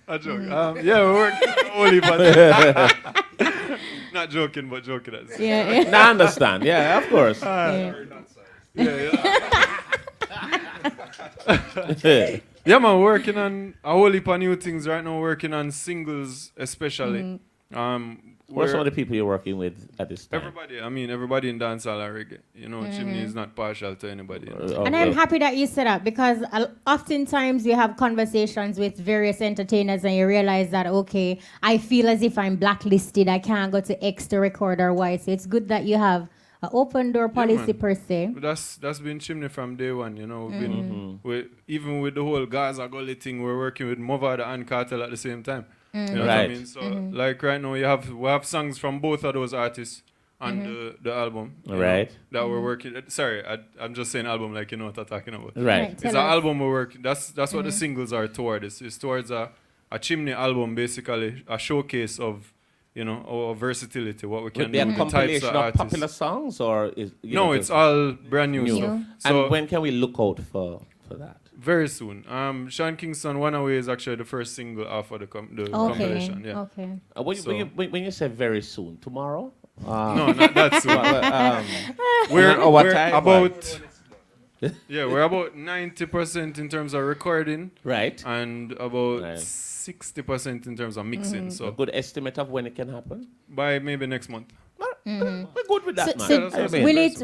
A joke. Yeah, we're working on a whole heap of things. Not joking, but joking at the same time. Yeah. I understand. Yeah, of course. Yeah, man, working on a whole heap of new things right now, working on singles especially. What are some of the people you're working with at this time? Everybody in dancehall and reggae. You know, Chimney is not partial to anybody. And I'm happy that you said that because oftentimes you have conversations with various entertainers and you realize that, okay, I feel as if I'm blacklisted. I can't go to X to record or Y. So it's good that you have an open door policy per se. But that's been Chimney from day one, you know. We've been even with the whole Gaza Gully thing, we're working with Movada and Cartel at the same time. You know what I mean? So like right now we have songs from both of those artists on the album. Right. That we're working. Sorry, I'm just saying album like you know what I'm talking about. Right. It's an album we're working. That's what the singles are toward. It's towards a Chimney album, basically a showcase of, you know, our versatility, what we can do with the types of artists. Popular songs or is it's all brand new stuff. So and when can we look out for that? Very soon. Sean Kingston One Away is actually the first single off of the compilation. Yeah. Okay. When you say very soon, tomorrow? No, not that soon. We're about 90% in terms of recording. Right. And about 60% in terms of mixing. So a good estimate of when it can happen? By maybe next month. We're good with that, man.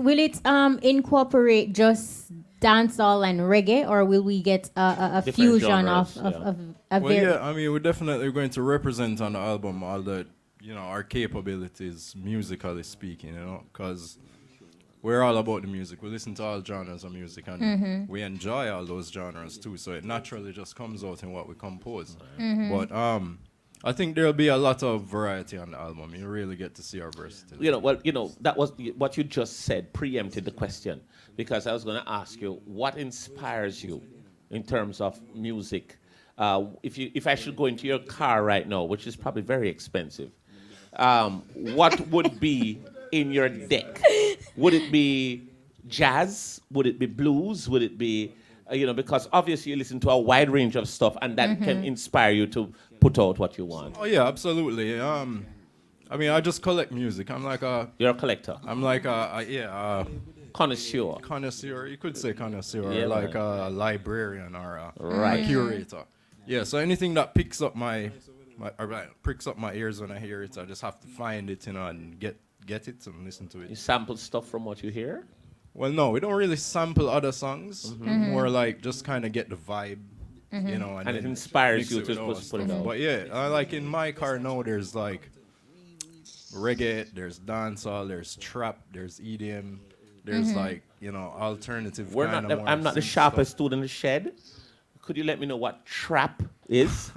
Will it incorporate just dancehall and reggae, or will we get a fusion genres, of we're definitely going to represent on the album all the, you know, our capabilities musically speaking, you know, because we're all about the music. We listen to all genres of music and we enjoy all those genres too, so it naturally just comes out in what we compose. But I think there'll be a lot of variety on the album. You really get to see our versatility. That was what you just said, preempted the question, because I was going to ask you, what inspires you in terms of music? If I should go into your car right now, which is probably very expensive, what would be in your deck? Would it be jazz? Would it be blues? Would it be, because obviously you listen to a wide range of stuff, and that can inspire you to put out what you want. Oh yeah, absolutely. I just collect music. I'm like a... You're a collector. I'm like a connoisseur. Connoisseur. You could say connoisseur, yeah, like a librarian or a right. curator. Yeah. So anything that picks up my ears when I hear it, I just have to find it, and get it and listen to it. You sample stuff from what you hear? Well, no, we don't really sample other songs. More like just kind of get the vibe, and it inspires you to put it out. But yeah, like in my car now, there's like reggae, there's dancehall, there's trap, there's EDM, there's like alternative. I'm not the sharpest tool in the shed. Could you let me know what trap is?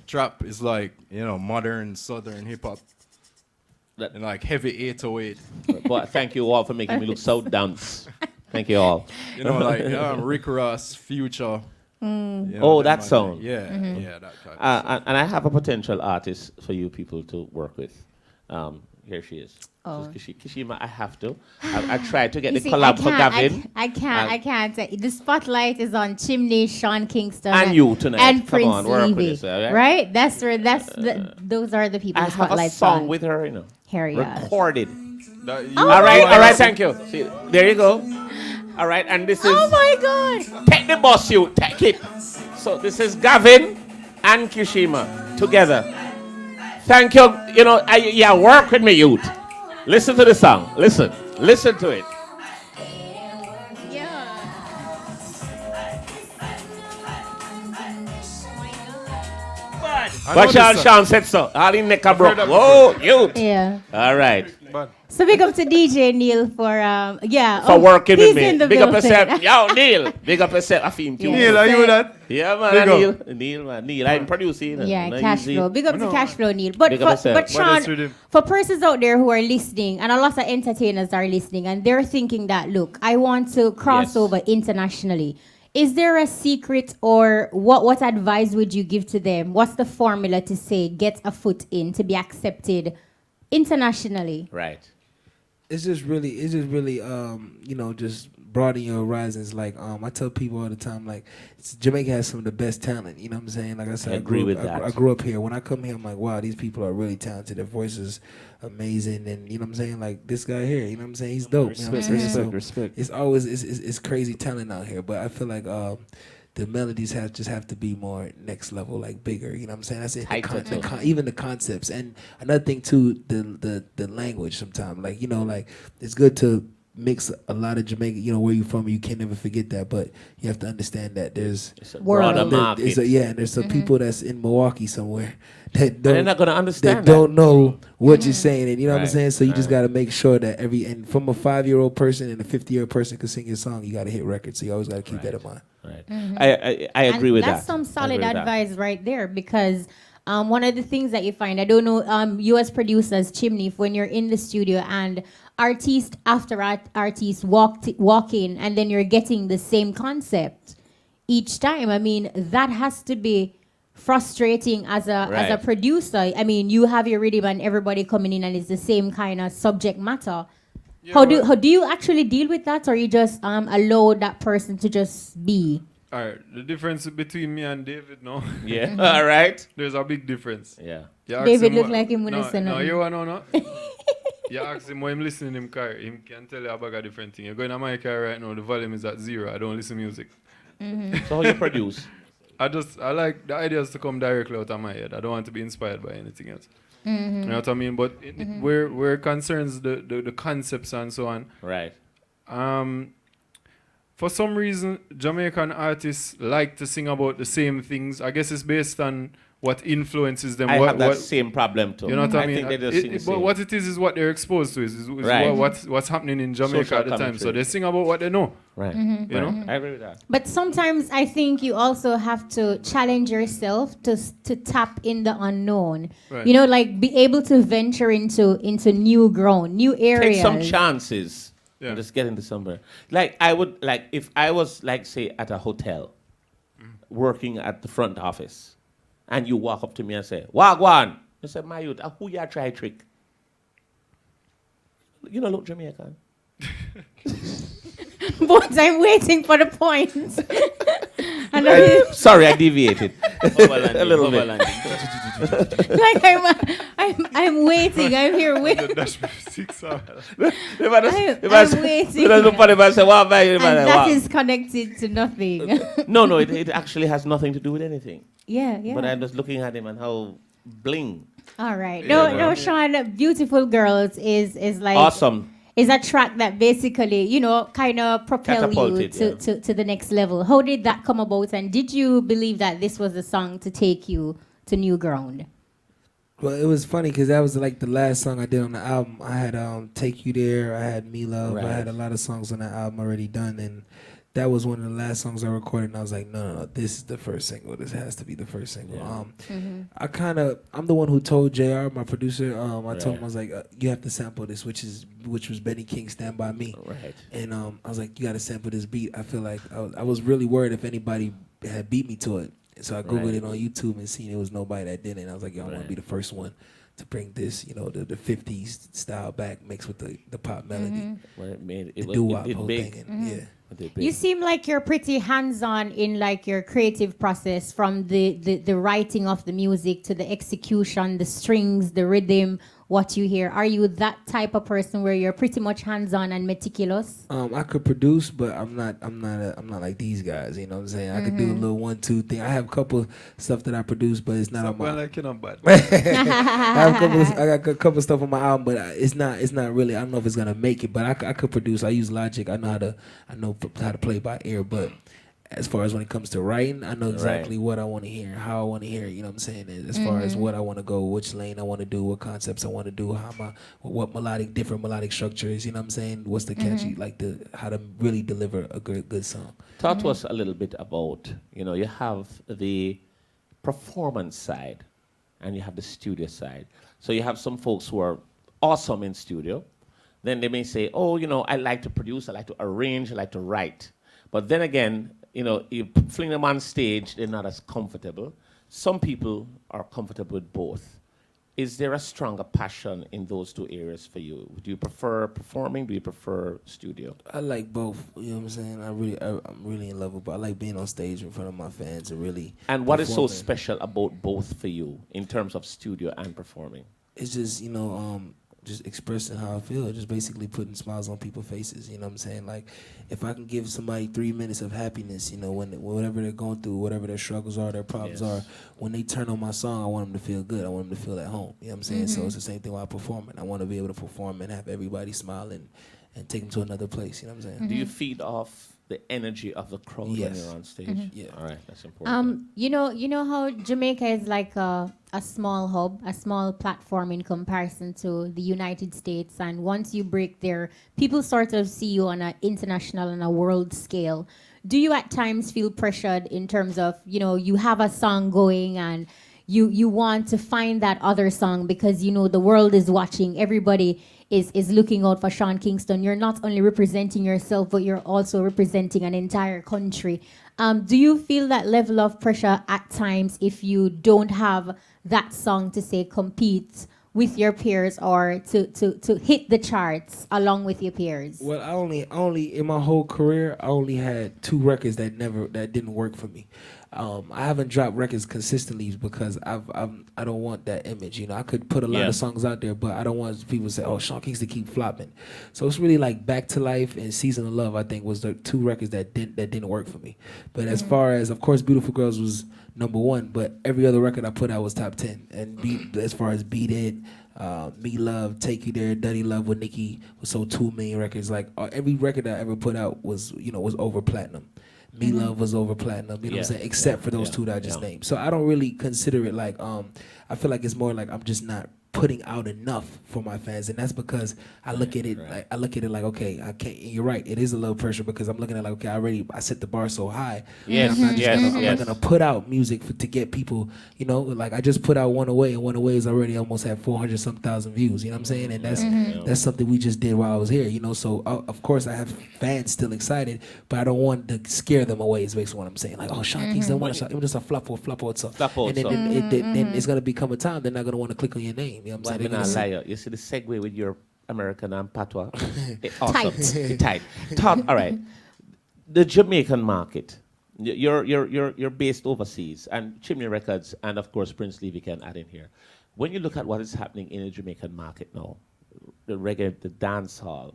Trap is like modern southern hip hop. And like heavy 808. But thank you all for making me look so dunce. Thank you all. Like Rick Ross, Future. That song. Yeah, that kind of and I have a potential artist for you people to work with. Here she is. Kishima, I have to. I tried to get the collab for Gavin. I can't. The spotlight is on Chimney, Sean Kingston, and you tonight. And Come on, work Levy. with this, right? Right? Those are the people. I have a song with her, recorded. All right, thank you. See, there you go. All right, and this is. Oh my God! Take the bus, you take it. So this is Gavin and Kishima together. Thank you. Work with me, youth. Listen to the song. Listen to it. But Sean said so. All in neck broke. Whoa, youth. Yeah. All right. So big up to DJ Neil for for working with me. In the big building. up yourself. Yo, Neil. Big up yourself. I feel too. Neil, are you that? Yeah, man. Neil. I'm producing. Cash flow. Big up to Cash Flow, Neil. But Sean, for persons out there who are listening, and a lot of entertainers are listening, and they're thinking that, look, I want to cross over internationally. Is there a secret, or what advice would you give to them? What's the formula to say get a foot in to be accepted internationally? Right. it's just really, just broaden your horizons. Like, I tell people all the time, like, Jamaica has some of the best talent. You know what I'm saying? Like I said, I agree with that. I grew up here. When I come here, I'm like, wow, these people are really talented. Their voices amazing, and you know what I'm saying? Like this guy here, you know what I'm saying? He's dope. You know what I'm saying? Respect. It's always it's crazy talent out here, but I feel like the melodies have to be more next level, like bigger. You know what I'm saying? That's it. Even the concepts, and another thing too, the language. Sometimes, like like it's good to mix a lot of Jamaica. You know where you from, you can't never forget that. But you have to understand that there's a broader market. And there's some people that's in Milwaukee somewhere that they're not gonna understand. That don't know what you're saying, and you know what I'm saying. So you just Right. got to make sure that and from a 5-year-old person and a 50-year-old person can sing your song, you got to hit records. So you always got to keep that in mind. Right. I agree with that. That's some solid advice right there, because one of the things that you find, I don't know, US producers, Chimney, if when you're in the studio and artist after artist walk in, and then you're getting the same concept each time. I mean, that has to be frustrating as a producer. I mean, you have your rhythm and everybody coming in and it's the same kind of subject matter. Yeah, how do you actually deal with that, or you just allow that person to just be? All right, the difference between me and David, no? Yeah, all right. There's a big difference. Yeah. David look like him when I say no, you want to know? You ask him why I'm listening in him car, him can tell you about a different thing. You're going to my car right now, the volume is at 0. I don't listen to music. So how you produce? I like the ideas to come directly out of my head. I don't want to be inspired by anything else. You know what I mean? But where it concerns the concepts and so on. Right. For some reason, Jamaican artists like to sing about the same things. I guess it's based on what influences them. I have that same problem too. You know what I mean? think they just sing the but same. what it is what they're exposed to. Is Right. what's happening in Jamaica Social at the time. commentary. So they sing about what they know. Right. You know? I agree with that. But sometimes I think you also have to challenge yourself to tap in the unknown. Right. You know, like be able to venture into new ground, new areas. Take some chances. Yeah. And just get into somewhere. Like I would like if I was like say at a hotel, working at the front office, and you walk up to me and say, "Wagwan," I said, "My youth, who you try trick?" You know, look Jamaican. But I'm waiting for the point. And Sorry, I deviated a little bit. like I'm waiting. I'm here waiting. I'm waiting. And that is connected to nothing. No, it actually has nothing to do with anything. Yeah. But I'm just looking at him and how bling. All right. No, Sean, Beautiful Girls is like Awesome. Is a track that basically, kind of propel you to the next level. How did that come about, and did you believe that this was the song to take you to new ground? Well, it was funny because that was like the last song I did on the album. I had Take You There, I had Me Love, I had a lot of songs on that album already done, and that was one of the last songs I recorded, and I was like, no, this is the first single. This has to be the first single. Yeah. I'm the one who told JR, my producer, I told him, I was like, you have to sample this, which was Benny King's Stand By Me. Right. And I was like, you got to sample this beat. I feel like I was really worried if anybody had beat me to it. And so I Googled it on YouTube and seen it was nobody that did it. And I was like, yo, I want to be the first one to bring this, the 50s style back mixed with the pop melody. Well, it made the doo-wop whole big. thing. And, yeah. You seem like you're pretty hands-on in like your creative process, from the writing of the music to the execution, the strings, the rhythm, what you hear. Are you that type of person where you're pretty much hands-on and meticulous? I could produce, but I'm not like these guys. You know what I'm saying? I could do a little 1-2 thing. I have a couple stuff that I produce, but it's not on my. Like you know, but I got a couple stuff on my album, but it's not really. I don't know if it's gonna make it, but I could produce. I use Logic. I know how to play by ear, but as far as when it comes to writing, I know exactly what I want to hear, how I want to hear it, you know what I'm saying? And as far as what I want to go, which lane I want to do, what concepts I want to do, what different melodic structures, you know what I'm saying? What's the catchy, how to really deliver a good song. Talk to us a little bit about, you have the performance side and you have the studio side. So you have some folks who are awesome in studio. Then they may say, I like to produce, I like to arrange, I like to write. But then again, you fling them on stage, they're not as comfortable. Some people are comfortable with both. is there a stronger passion in those two areas for you? Do you prefer performing? Do you prefer studio? I like both. You know what I'm saying? I'm really in love with. But I like being on stage in front of my fans and really. And what is so performing. special about both for you in terms of studio and performing? It's just just expressing how I feel. Just basically putting smiles on people's faces. You know what I'm saying? Like, if I can give somebody 3 minutes of happiness, whatever they're going through, whatever their struggles are, their problems are, when they turn on my song, I want them to feel good. I want them to feel at home. You know what I'm saying? So it's the same thing while performing. I want to be able to perform and have everybody smile and take them to another place. You know what I'm saying? Do you feed off the energy of the crowd when you're on stage? Yeah. All right, that's important. You know how Jamaica is like a small hub, a small platform in comparison to the United States, and once you break there, people sort of see you on an international and a world scale. Do you at times feel pressured in terms of, you have a song going and you want to find that other song because the world is watching, everybody is looking out for Sean Kingston. You're not only representing yourself, but you're also representing an entire country. Do you feel that level of pressure at times if you don't have that song to say compete with your peers or to hit the charts along with your peers? Well, I only in my whole career, I only had 2 records that didn't work for me. I haven't dropped records consistently because I don't want that image. I could put a lot of songs out there, but I don't want people to say, "Oh, Sean Kingston keep flopping." So it's really like Back to Life and Season of Love. I think was the 2 records that didn't work for me. But as far as, of course, Beautiful Girls was #1, but every other record I put out was top 10. And as far as Beat It, Me Love, Take You There, Dirty Love with Nicki was sold 2 million records. Like every record I ever put out was over platinum. Me Love was over platinum, you know what I'm saying? Except for those 2 that I just named. So I don't really consider it like, I feel like it's more like I'm just not putting out enough for my fans, and that's because I look at it like okay, I can't. You're right, it is a little pressure because I'm looking at like, okay, I set the bar so high. Yes, I'm not gonna put out music to get people. Like I just put out One Away, and One Away is already almost had 400 some thousand views. You know what I'm saying? And that's something we just did while I was here. So of course I have fans still excited, but I don't want to scare them away. Is basically what I'm saying. Like, oh, Sean Kingston, it was just a flop out. And then it's gonna become a time they're not gonna want to click on your name. You know what I'm saying? But I'm not liar. You see the segue with your American and patois? Awesome. Tight. Talk. All right. The Jamaican market. You're based overseas, and Chimney Records, and of course Prince Levy can add in here. When you look at what is happening in the Jamaican market now, the reggae, the dancehall,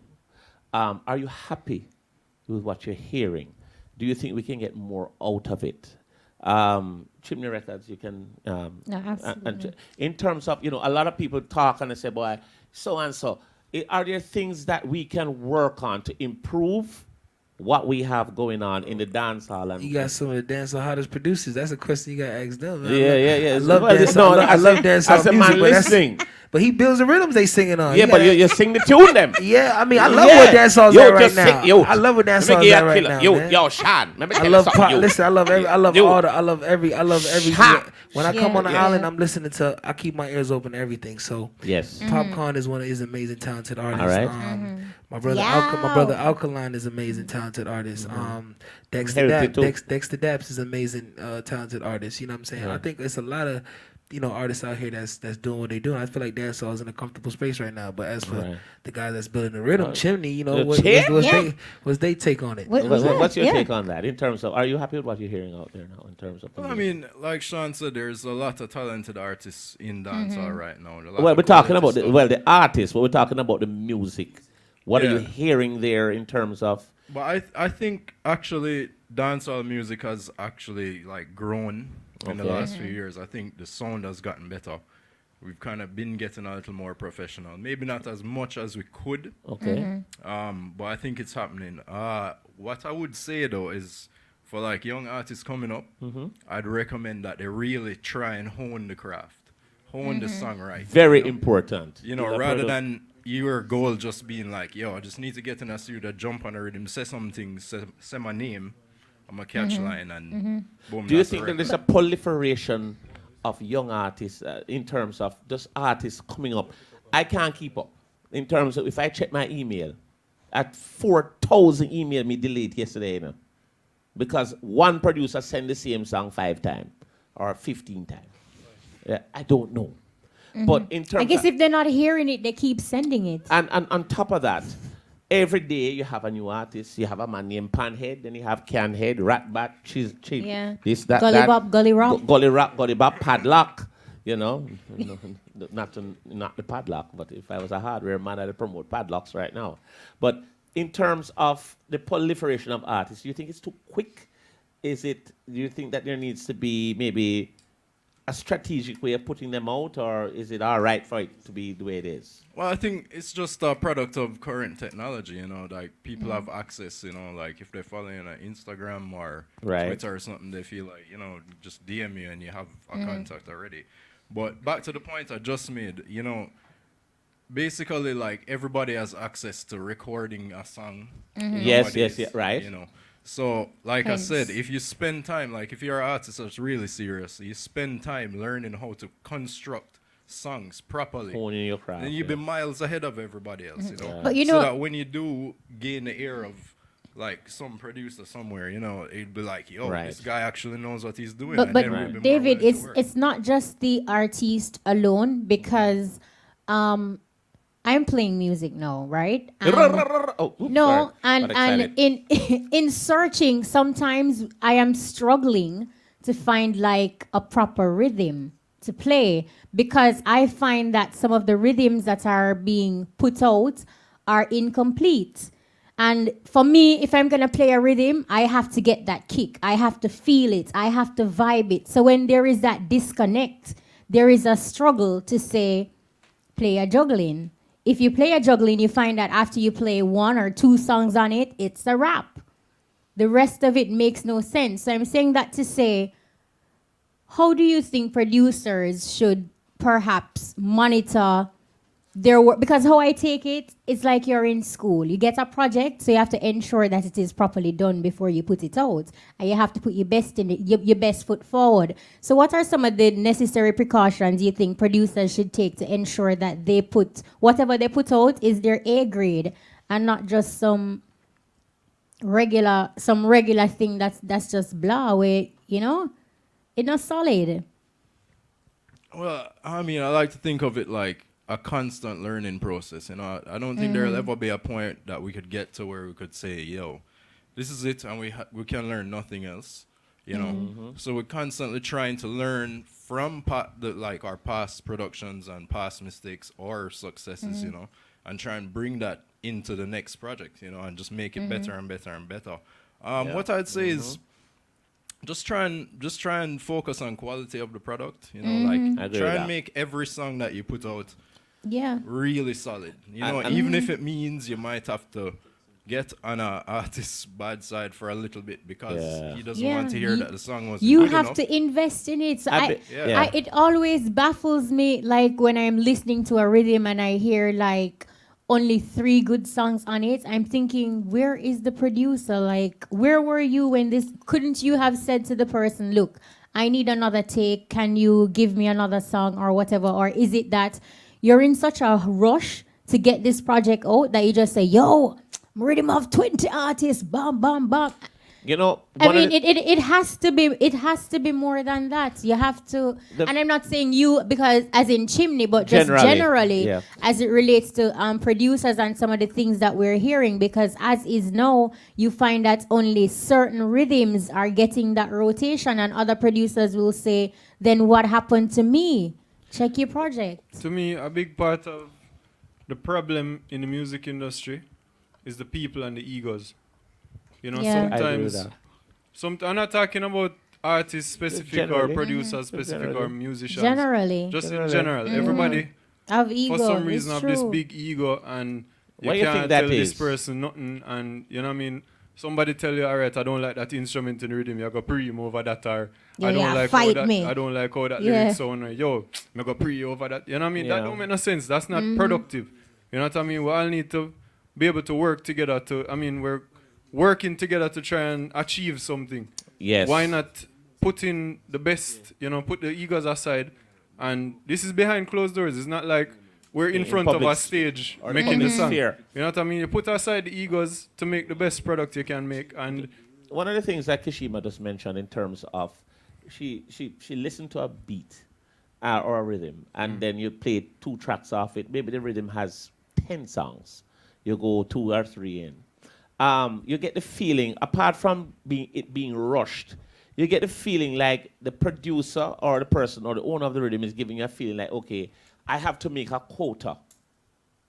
are you happy with what you're hearing? Do you think we can get more out of it? Chimney Records, you can. No, absolutely. In terms of, a lot of people talk and they say, boy, so and so. Are there things that we can work on to improve what we have going on in the dance hall? And you got some of the dancehall hottest producers. That's a question you got to ask them. Man. Yeah. I love dancehall. I love dancehall music, but he builds the rhythms they singing on. Yeah, but you sing the tune them. Yeah, I mean, I love what dancehall's at right now. I love what dancehall's at right now. Yo, Sean. I love pop. Listen, I love every. When I come on the island, I'm listening to. I keep my ears open to everything. So yes, Popcorn is one of his amazing talented artists. All right. My brother Alkaline is amazing talented artist. Dexter Daps is amazing talented artist. You know what I'm saying? I think it's a lot of artists out here that's doing what they're doing. I feel like dancehall is in a comfortable space right now. But as for the guys that's building the rhythm, Chimney, what's they take on it? What's your take on that? In terms of, are you happy with what you're hearing out there now? In terms of, well, I mean, like Sean said, there's a lot of talented artists in dancehall right now. Well, we're talking about the artists, but we're talking about the music. What are you hearing there in terms of? But I think actually dancehall music has actually grown in the last few years. I think the sound has gotten better. We've kind of been getting a little more professional. Maybe not as much as we could. Okay. But I think it's happening. What I would say though is for young artists coming up, I'd recommend that they really try and hone the craft, hone the songwriting. Very important. Rather than your goal just being I just need to get in a studio, jump on a rhythm, say something, say my name, I'm a catch line, and boom. Do you think that there's a proliferation of young artists in terms of just artists coming up? I can't keep up. In terms of, if I check my email, at 4,000 email me delete yesterday, because one producer sent the same song 5 times or 15 times. I don't know. But in terms I guess of, if they're not hearing it, they keep sending it. and on top of that, every day you have a new artist. You have a man named Panhead, then you have Canhead, Ratbat, Cheese, Yeah. this, that, Gully that. Bop, Gully Rop. Gully Rap, Gully Bop, Padlock. You know, not the padlock, but if I was a hardware man, I'd promote padlocks right now. But in terms of the proliferation of artists, do you think it's too quick? Do you think that there needs to be maybe a strategic way of putting them out, or is it all right for it to be the way it is? Well, I think it's just a product of current technology, you know, like people have access, you know, like if they're following on Instagram or Twitter or something, they feel like, you know, just DM you and you have a contact already. But back to the point I just made, you know, basically like everybody has access to recording a song. Yes, right. You know, so like I said, if you spend time, like if you're an artist that's really serious, you spend time learning how to construct songs properly, Honing your craft, then you'll be miles ahead of everybody else, you know. But you so know, that when you do gain the ear of like some producer somewhere, you know, it'd be like, yo, this guy actually knows what he's doing. but and then we'll be more David, willing to work. it's not just the artist alone, because I'm playing music now, right? Sorry. And in in searching, sometimes I am struggling to find like a proper rhythm to play, because I find that some of the rhythms that are being put out are incomplete. And for me, if I'm going to play a rhythm, I have to get that kick. I have to feel it. I have to vibe it. So when there is that disconnect, there is a struggle to say, play a juggling. If you play a juggling, you find that after you play 1 or 2 songs on it, it's a wrap. The rest of it makes no sense. So I'm saying that to say, how do you think producers should perhaps monitor their work? Because how I take it, it's like you're in school. You get a project, so you have to ensure that it is properly done before you put it out. And you have to put your best in it, your best foot forward. So what are some of the necessary precautions you think producers should take to ensure that they put, whatever they put out is their A grade and not just some regular thing that's just blah away, you know? It's not solid. Well, I mean, I like to think of it like a constant learning process. You know, I don't think there'll ever be a point that we could get to where we could say, "Yo, this is it," and we can learn nothing else. You know, so we're constantly trying to learn from our past productions and past mistakes or successes. You know, and try and bring that into the next project. You know, and just make it better and better and better. What I'd say is, just try and focus on quality of the product. You know, like try and make every song that you put out really solid. You know, even if it means you might have to get on an artist's bad side for a little bit because he doesn't want to hear that the song was you good have enough. to invest in it. So it always baffles me, like when I'm listening to a rhythm and I hear like only 3 good songs on it. I'm thinking, where is the producer? Like, where were you when this? Couldn't you have said to the person, look, I need another take. Can you give me another song or whatever? Or is it that you're in such a rush to get this project out that you just say, yo, I'm ready to have 20 artists, bam, bam, bam. You know, I mean, it has to be more than that. You have to, and I'm not saying you because as in chimney, but just generally as it relates to producers and some of the things that we're hearing. Because as is now, you find that only certain rhythms are getting that rotation, and other producers will say, "Then what happened to me? Check your project." To me, a big part of the problem in the music industry is the people and the egos. You know, sometimes, I'm not talking about artists specific or producers specific or musicians. Generally. Just in general. Everybody, have ego, for some reason, have this big ego and you can't tell this person nothing. And, you know what I mean? Somebody tell you, all right, I don't like that instrument in the rhythm. You go pre-him over that. Or I don't like how that lyrics sound. Or, yo, I go pre over that. You know what I mean? That don't make no sense. That's not productive. You know what I mean? We all need to be able to work together we're working together to try and achieve something. Yes. Why not put in the best, put the egos aside? And this is behind closed doors. It's not like we're in front of a stage making the song. You know what I mean? You put aside the egos to make the best product you can make. And one of the things that Kishima just mentioned in terms of she listened to a beat or a rhythm, and then you play 2 tracks off it. Maybe the rhythm has 10 songs. You go 2 or 3 in. You get the feeling, apart from it being rushed, you get the feeling like the producer or the person or the owner of the rhythm is giving you a feeling like, okay, I have to make a quota,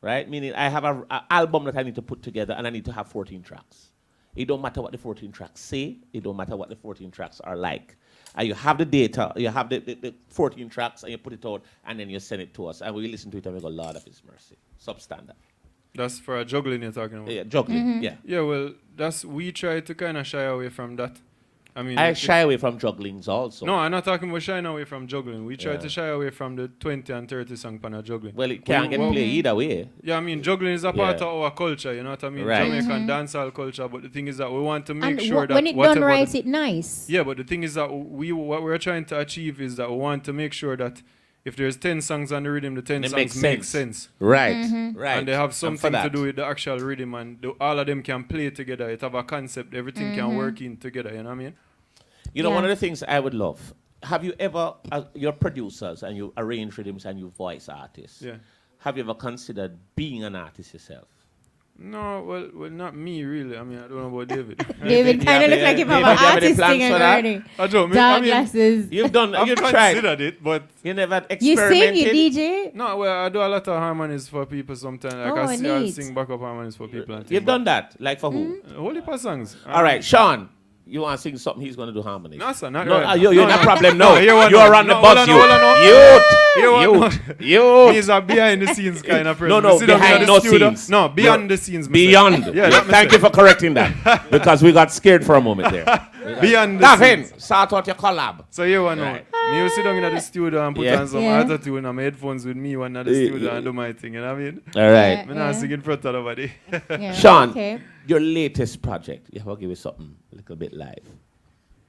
right? Meaning I have an album that I need to put together and I need to have 14 tracks. It don't matter what the 14 tracks say. It don't matter what the 14 tracks are like. And you have the data, you have the 14 tracks, and you put it out, and then you send it to us. And we listen to it and we go, Lord of His mercy. Substandard. That's for a juggling you're talking about? Yeah, juggling, yeah. Yeah, well, we try to kind of shy away from that. I mean, I shy away from jugglings also. No, I'm not talking about shying away from juggling. We try to shy away from the 20 and 30 song pan juggling. Well, it can't get played either way. Yeah, I mean, juggling is a part of our culture, you know what I mean? Right. Jamaican dancehall culture, but the thing is that we want to make sure that when it done right, it's nice. Yeah, but the thing is that what we're trying to achieve is that we want to make sure that if there's 10 songs on the rhythm, the 10 songs make sense. Right, right. And they have something to do with the actual rhythm, and all of them can play together. It have a concept, everything can work in together, you know what I mean? You know, one of the things I would love, have you ever, you're producers and you arrange rhythms and you voice artists. Yeah. Have you ever considered being an artist yourself? No, well, not me really. I mean, I don't know about David. David kind of looks like him have an artist thing already. I don't. Dark glasses. You've I've tried. considered it, but you never You experimented. sing, you DJ? No, well, I do a lot of harmonies for people sometimes. Like Oh, I'll neat. sing backup harmonies for people. And You've done that? Like for who? whole heap of songs. All right, Sean. You want to sing something? He's going to do harmonies. No, sir, not no, right. you're No, no no. problem. No, No, you want you are no. on the No, bus. hold on, Youth. He's a behind the scenes kind of person. No, You sit down behind in the no studio. scenes. No, beyond the scenes. Beyond. Yeah, let me Thank say. you for correcting that because we got scared for a moment there. Beyond the scenes. Davin, start out your collab. So you want to know. Me will sit down in the studio and put on some autotune and my headphones with me one at the studio and do my thing, you know what I mean? All right. I'm not singing in front of nobody. Sean, your latest project. You have to give us something a little bit live.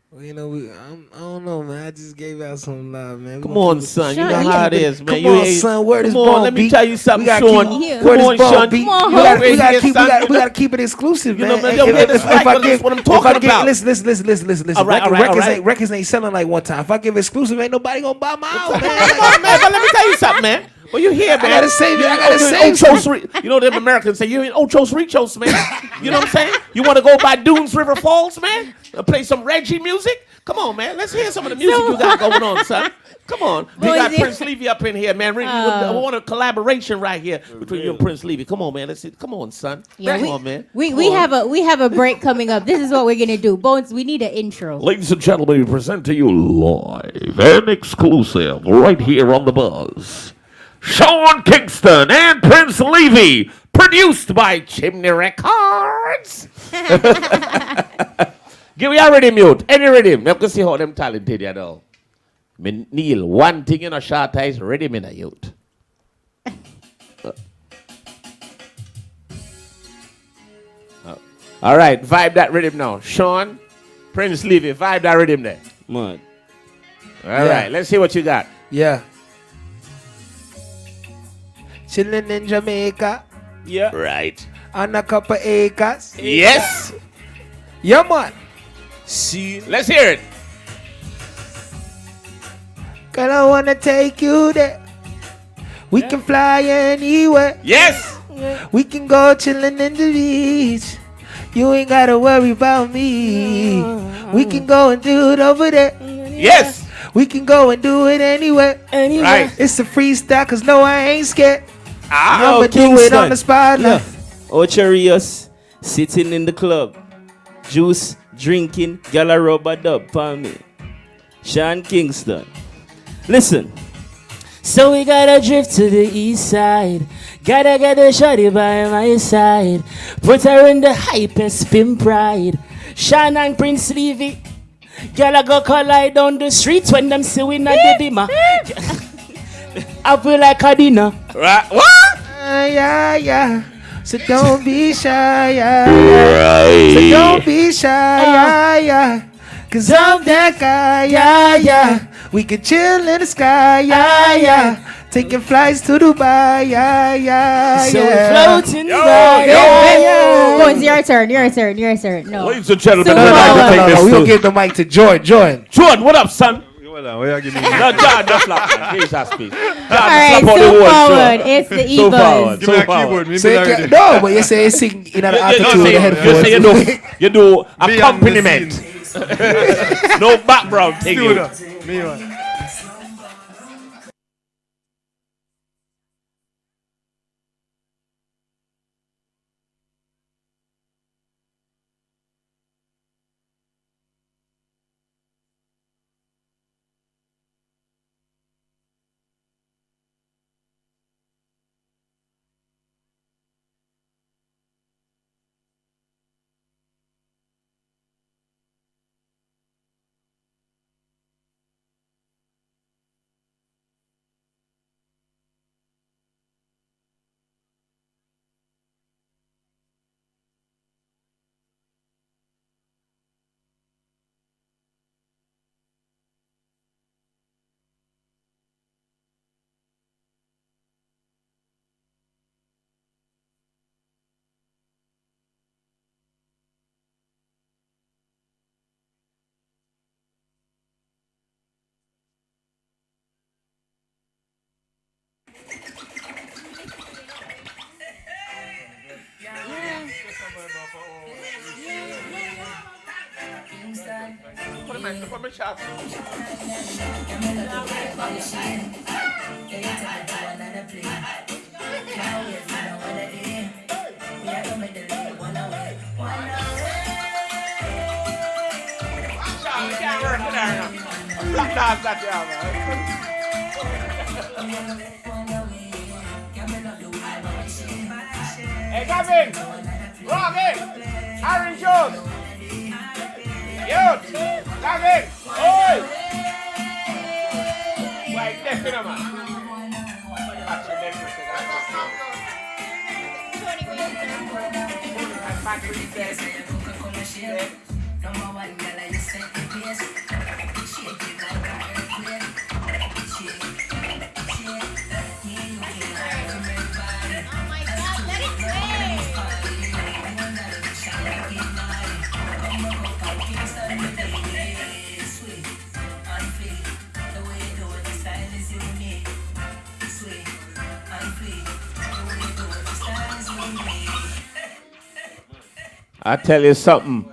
Well, you know, I don't know, man. I just gave out some love, man. Come on, son. You know how it is, man. Come on, son. Where this Come ball on, let me beat? tell you something, Sean. Where this ball Sean. beat? Come on, We gotta keep it exclusive, You man. know, man, don't get this right, but that's what I'm talking about. Listen. All right. Records ain't selling like one time. If I give exclusive, ain't nobody gonna buy my album, man. Come on, man. But let me tell you something, man. Well, you here, man. I gotta save it. I gotta save it. You know, them Americans say, you in Ochos Rechos, man. You know what I'm saying? You want to go by Dunes River Falls, man? Play some Reggie music? Come on, man. Let's hear some of the music you got going on, son. Come on. We got Prince Levy up in here, man. We want a collaboration right here between you and Prince Levy. Come on, man. Let's see. Come on, son. Come on, man. We have a break coming up. This is what we're gonna do. Bones, we need an intro. Ladies and gentlemen, we present to you live and exclusive right here on The Buzz. Sean Kingston and Prince Levy, produced by Chimney Records. Give me a rhythm, mute. Any rhythm. Let me see how them talented you know. Me Neil, one thing in a short is rhythm in a youth. All right, vibe that rhythm now. Sean, Prince Levy, vibe that rhythm there. Man. All right, let's see what you got. Yeah. Chilling in Jamaica Yeah. Right. on a couple acres. Yes. Yeah, man. See. Let's hear it. Girl, I wanna take you there. We can fly anywhere. Yes. We can go chilling in the beach. You ain't gotta worry about me. We can go and do it over there. Yes. We can go and do it anywhere. Right. It's a freestyle, cause no, I ain't scared. Yo, I'ma do it on the spot. Yeah. Ocharius, sitting in the club. Juice, drinking, gala rubber dub, for me. Sean Kingston. Listen. So we gotta drift to the east side. Gotta get a shorty by my side. Put her in the hypest spin pride. Sean and Prince Levy. Gotta go collide down the streets when them see we not the dimmer. I feel like a dinner. Right. What? Yeah. So don't be shy, yeah. So don't be shy, yeah. Cause I'm that guy, yeah. We can chill in the sky, yeah. Taking flights to Dubai, yeah. So we floating by. Oh, it's your turn. No. Ladies and gentlemen, So I'd like to take this We to- gonna give the mic to Jordan. Jordan, what up, son? Hold on, where you give me? No, John, just slap, man. Jesus, please. John, All right, slap on the so whole forward. show. It's the So E-Buzz. forward. Give me a keyboard. Me So you already. no, but you say you sing in an attitude with the headphones. You do Beyond the accompaniment. scenes. No background thing. Do that. Me one. Hey, Gavin! Robin! Orange juice! Youth! Gavin! Oi! Why, definitely, man. Watch your neck, I tell you something.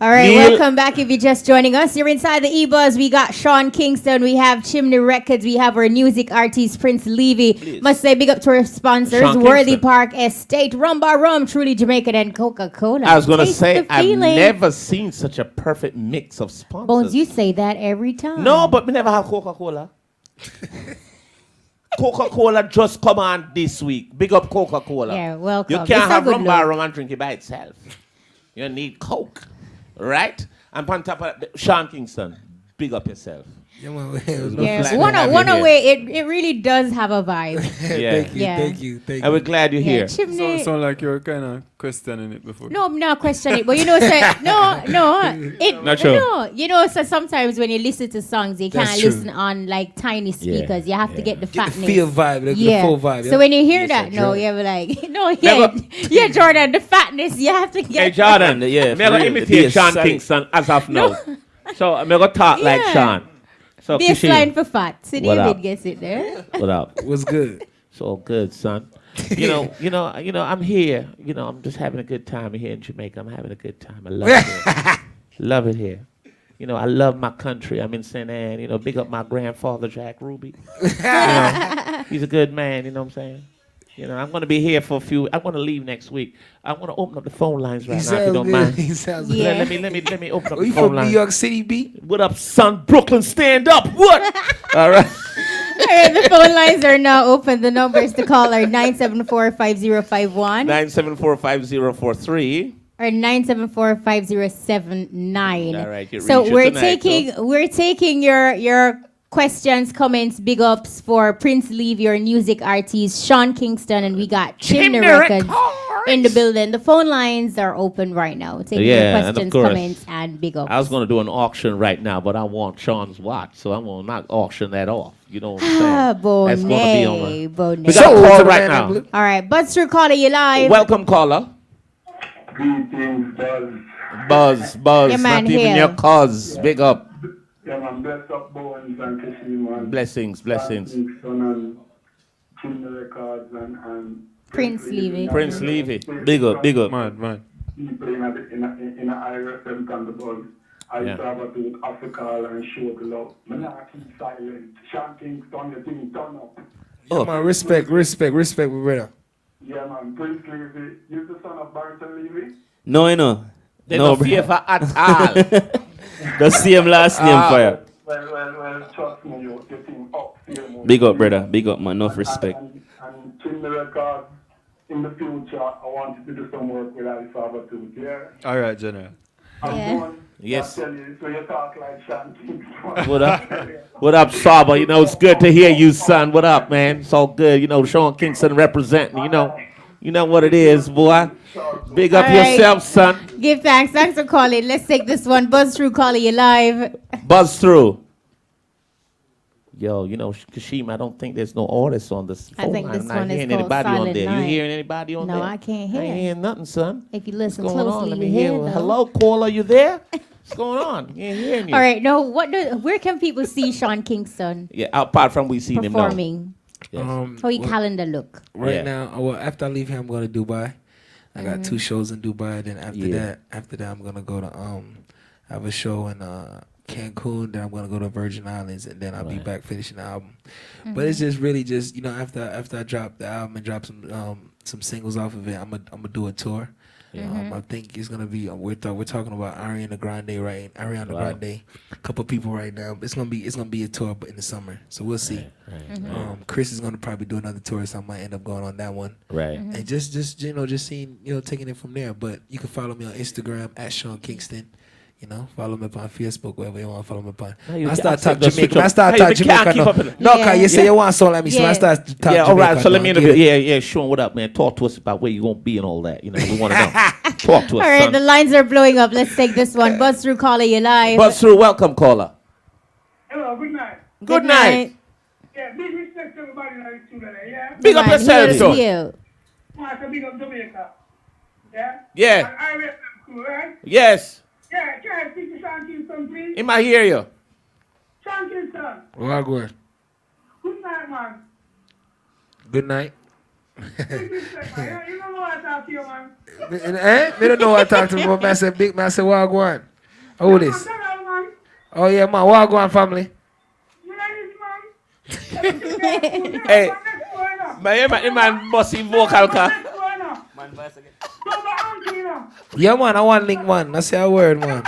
All right, welcome back. If you're just joining us, you're inside the E-Buzz. We got Sean Kingston. We have Chimney Records. We have our music artist, Prince Levy. Please. Must say big up to our sponsors, Sean Worthy Kingston. Park Estate, Rum Bar Rum, Truly Jamaican, and Coca-Cola. I was going to Taste say, the I've feeling. never seen such a perfect mix of sponsors. Bones, you say that every time. No, but we never have Coca-Cola. Coca-Cola just come on this week. Big up Coca-Cola. Yeah, welcome. You It's can't a have good rum bar look. rum and drink it by itself. You need Coke, right? And on top of that, Sean Kingston, big up yourself. Yeah, man. Yes, Glad to have you one here. away. It really does have a vibe. Yeah. Thank you. And we're glad you're here. Chimney. Sound like you're kind of questioning it before. No, I'm not questioning it, but you know, say no. It Not true. no. You know, so sometimes when you listen to songs, you That's can't true. listen on like tiny speakers. You have to get the Get the fatness. feel vibe, the Yeah. full vibe. So when you hear Yes, that, I no, do. you're like, no, yeah, Jordan, the fatness. You have to get. Hey, Jordan, Yeah, I'm going to for real. imitate The Sean solid- Kingston as of now. So I'm going to talk like Yeah. Sean. So Baseline Kishin, for fat. So What David up? gets it there. what up? Was good. So good, son. You know, I'm here. You know, I'm just having a good time here in Jamaica. I'm having a good time. I love it here. Love it here. You know, I love my country. I'm in St. Anne. You know, big up my grandfather, Jack Ruby. You know, he's a good man. You know what I'm saying? You know, I'm going to be here for a few. I want to leave next week. I want to open up the phone lines right now, if you don't mind. He sounds Yeah. good. Let me open up Are the you phone from New line. York City, B? What up, son? Brooklyn, stand up. What? All right. All right, the phone lines are now open. The numbers to call are 974-5051 974-5043. or 974-5079. All right, you So reach it we're tonight, we're taking your questions, comments, big ups for Prince Levy, your music artist, Sean Kingston, and we got Chimney Records in the building. The phone lines are open right now. Taking Yeah, your and of questions, course, comments, and big ups. I was going to do an auction right now, but I want Sean's watch, so I'm going to not auction that off. You know what I'm saying? Ah, That's gonna be on Bonet, We Bonet. got a So, call to the right man now. in blue. All right, Buzz through caller, you live. Welcome, caller. Greetings, Buzz. Buzz, Your man not even here. your cuz. Big up. Yeah, man, bless up Bones and Kishim, man. Blessings. Kingston and Chimney Records and Prince Levy. Prince Levy. Big up. Man. People in a IRFM Thunderbird. I Yeah. travel to Africa and show the love. I'm not keep silent. Sean Kingston, the thing turn up. Oh, man, respect, brother. Yeah, man, Prince Levy. You the son of Barton Levy? No, you know. They No, don't favor at all. The same last name for you. Well, trust me, you team up. Big up, brother. Big up, man. Enough respect. And Chimney Records, in the future, I want you to do some work with Alibaba too, yeah? All right, General. Yeah. Yes. I tell you, so you talk like Sean Kingston. What up? What up, Saba? You know, it's good to hear you, son. What up, man? It's all good. You know, Sean Kingston representing. You know what it is, boy. Big up All right. yourself, son. Give thanks. Thanks for calling. Let's take this one. Buzz through, calling you live. Buzz through. Yo, you know, Kashim, I don't think there's no artists on this phone. I think this I'm not one is hearing called anybody on Silent there. Night. You hearing anybody on there? No, I can't hear. I ain't hearing nothing, son. If you listen What's going closely, on? Let me you hear. hear, though. Hello, caller, you there? What's going on? You ain't hearing you. All right. No. Where can people see Sean Kingston Yeah, apart from we seen him now. performing? Yes. How your calendar look? Right Yeah. now, well, after I leave here, I'm going to Dubai. I got 2 shows in Dubai. Then after that, I'm gonna go to I have a show in Cancun. Then I'm gonna go to Virgin Islands, and then I'll be back finishing the album. But it's just really just after I drop the album and drop some singles off of it, I'm gonna do a tour. I think it's gonna be we're talking about Ariana Grande, a couple people right now. It's gonna be a tour, but in the summer, so we'll see. Chris is gonna probably do another tour, so I might end up going on that one. Right. And just seeing, taking it from there. But you can follow me on Instagram at Sean Kingston. Follow me upon Facebook, wherever you want to follow me upon. I start talking Jamaican. I start talking Jamaican. No, cause you say you want something like me, so I start talking Jamaican. Yeah, all right. So let me interview. Yeah, Sean, what up, man? Talk to us about where you gonna be and all that. We want to know. Talk to us, All right. son. The lines are blowing up. Let's take this one. Buzz through, caller, you live. Buzz through, welcome, caller. Hello, good night. Good night. Yeah, big respect to everybody in the studio, yeah? Big up yourself, son. You. Big up Jamaica. Yeah? Yeah. And IRFM crew, right? Yes. Yeah, can I speak to Sean Kingston, please? He might hear you. Sean Kingston, Well, good. good night, man. Good night. Big respect, man. You don't know what I talk to you, man. Me don't know what I talk to me, but I say big man, I say Wagwan. Who this? Man. Oh yeah, man, Wagwan family. You like this, man? Hey, man must be vocal, car. Yeah, man, I want link, man. I say a word, man.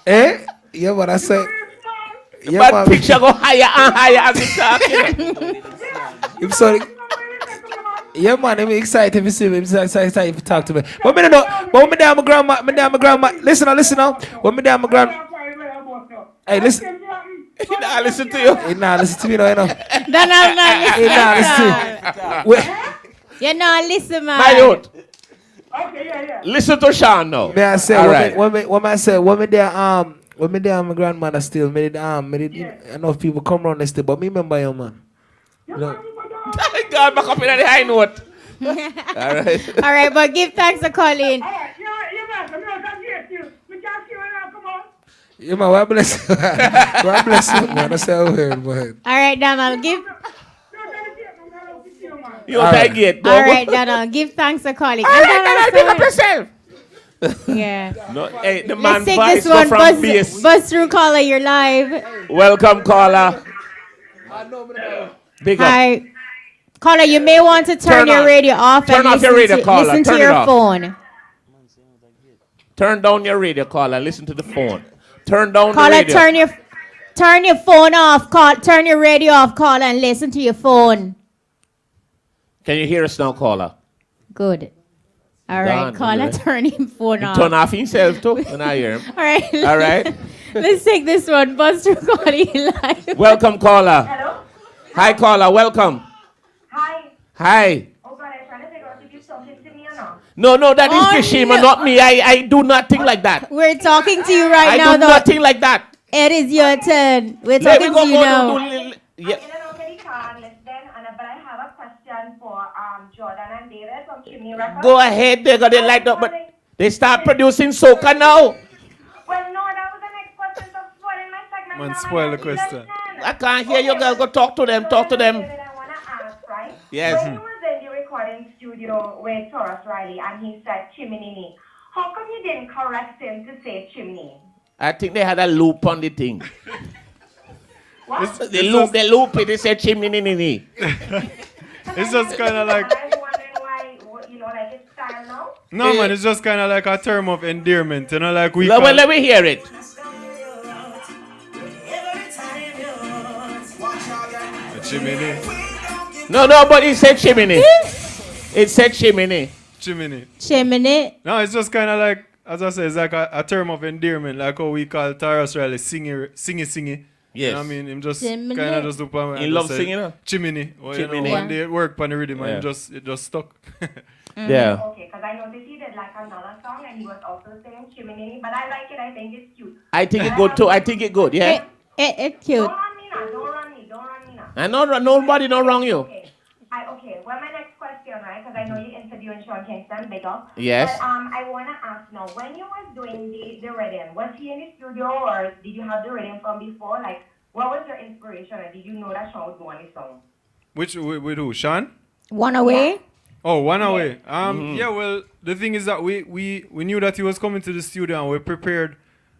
Eh? Yeah, but I say. Yeah, But man. picture go higher and higher as you talking. I'm sorry. Yeah, man, I'm excited if you see me. I'm excited if you talk to me. But me don't know. But when me down my grandma, listen now. When me down my grandma. Hey, listen. He not listen to you. He not listen to me, no. No, He not listen to me. You know, listen, man. My youth. Okay, yeah. Listen to Sean now. May I say, All right. when me there, my grandmother still, enough people come around and still, but me remember you, man. God, back up in the high note. All right. All right, but give thanks for calling. Yeah, man, God bless you. God bless you, man. That's how weird, man. All right, Donald, give. You don't take it, All right, Donald, give thanks for calling. All right, pick up yourself. Yeah. No, hey, the Let's man take voice this one. go from bass. Buzz through, caller. You're live. Welcome, caller. Big up. Hi. Caller, you may want to turn your radio off Turn and off your radio, caller. listen Turn to it your off. phone. Turn down your radio, caller. Listen to the phone. Turn down the Caller, radio. turn your phone off. Turn your radio off, caller, and listen to your phone. Can you hear us now, caller? Good. All right, Done, caller, anyway. turn your phone off. Turn off himself too, when I hear him. All right. All right. Let's take this one. Buzz through, calling live. Welcome, caller. Hello? Hi, caller. Welcome. Hi. Hi. Oh God, I'm trying to figure out if you're talking to me or not. No, that is Oh, Kishima, no. not me. I do nothing like that. We're talking to you right I now, do though. nothing like that. It is your turn. We're Let me talking go to you now. yeah. I'm in an okay car listening, but I have a question for Jordan and David from Chimney Records. Go ahead, they're gonna light up, but They start producing soca now. Well, no, that was the next question. Stop spoiling my segment. Man, now, spoil the man. question. Listen. I can't hear you, girl. Go talk to them. So Talk to listen, them. David, I want to ask, right? Yes. When you was in the recording studio with Taurus Riley and he said chimney, how come you didn't correct him to say chimney? I think they had a loop on the thing. What? They loop it. They said chimney. It's just kind of like... I was wondering why, like it's style now? No, man, it's just kind of like a term of endearment. You know, like we... Well, let me hear it. Chimney. No, but he said chimney. It said chimney. Chimney. No, it's just kind of like, as I said, it's like a term of endearment, like how we call Taurus Riley singy. Yes. You know what I mean? Him just Chimney. kind of just look at me. He loves singing, huh? Chimney. Well, you know, Chimney. one day it worked on the rhythm and Yeah. it just stuck. Yeah. Okay, because I noticed he did like another song and he was also singing chimney, but I like it. I think it's cute. I think it good too. I think it good, yeah. It's cute. Don't run me now. Don't run me now. I know nobody don't wrong you. Okay. Well, my next question, right? Because I know you're interviewing Sean Kingston, big up. Yes. But I want to ask now, when you was doing the rhythm, was he in the studio or did you have the rhythm from before? Like, what was your inspiration, or did you know that Sean would go on his song? With who? Sean? One away. Oh, one away. Yeah. Well, the thing is that we knew that he was coming to the studio and we prepared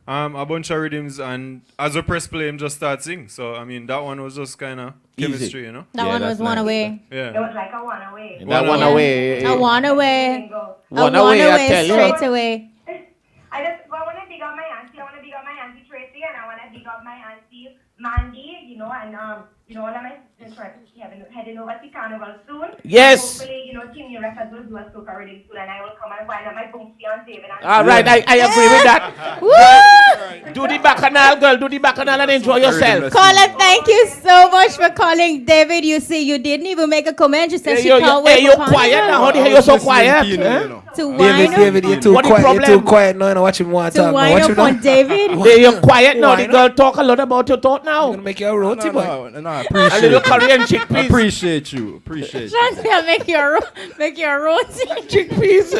a bunch of rhythms, and as we press play, him just start sing. So I mean, that one was just kind of chemistry, you know. That one was one away. Yeah. It was like a one away. That one away. A one away. One away, I tell you. Straight away. I want to big up my auntie. I want to big up my auntie Tracy, and I want to big up my auntie Mandy. And all of my sisters heading over to Carnival soon. Yes. Hopefully, Team Records will do a soca reading soon, and I will come and find out my boomsy on David. All right, I agree with that. Woo! Do the bacchanal, girl. Do the bacchanal and enjoy yourself. Caller, thank you so much for calling. David, you see, you didn't even make a comment. You said she can't wait you're for quiet Carnival. now. How the hell you're so quiet? To wind up. David, you're too quiet. You're too quiet now. Watch him want to To talk. wind up on David. You're quiet now. The girl talk a lot about your thought now. I'm gonna make you a roti boy. No, I A appreciate little you. Korean chick, please. Appreciate you. Appreciate you. Sean, make your roti. Chick, please.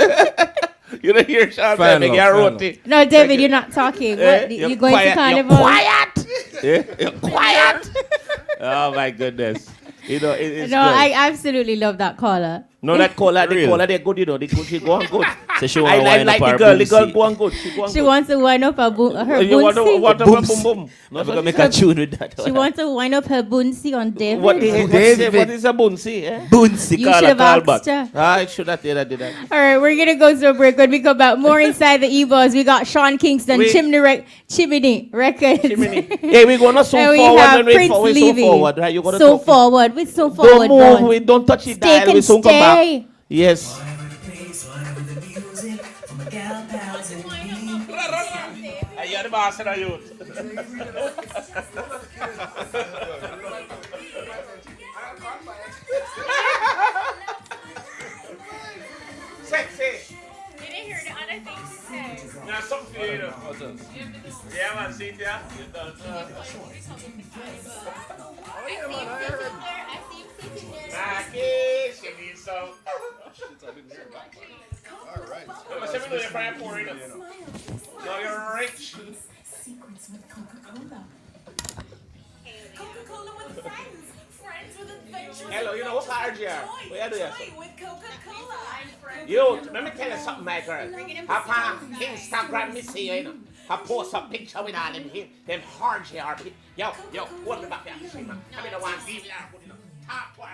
You don't hear Sean Fan make love, your fan roti. No, David, you're not talking. What, You're you going to quiet. Carnival? You're quiet. You're quiet. Oh my goodness. It's No, good. I absolutely love that caller. No, that caller, the Really? caller, they're good, She go on good. So she I want to wind like up the her girl. The girl boomsy. go on good. She go on She good. wants to wind up her You want to boonsy. boom boom. No, I'm going to make a tune with that. She wants to wind up her boonsy on David. What is a bunsi? Eh? Boonsy, You call should a have call asked back. her. I should have did that. All right, we're gonna go to a break. When we come back, more inside the E-Buzz. We got Sean Kingston, Chimney Records. Hey, we're gonna so And we forward have and wait Prince for we so Levy. forward, right? You gonna So talk. forward. We're so forward. Don't move. Don. We don't touch it. Stay Dial. We and soon come back. stay. Yes. You're the boss of the youth. Sexy. You didn't hear the other things he said. Now something for you. Yeah, man. See it, yeah. You done. I see him sitting there. Mackie, she needs some. Alright. Send me to the fire pour in. No, you're rich. Secrets with Coca-Cola. Coca-Cola with friends. Friends with adventures. Hello, you know what's hard here? What you do here? With Coca-Cola. You, let me tell you something, my girl. Have Instagram me see you, know. I post a picture with all them hard here. Yo, hold me back here. I mean, the one leave it out. Top one.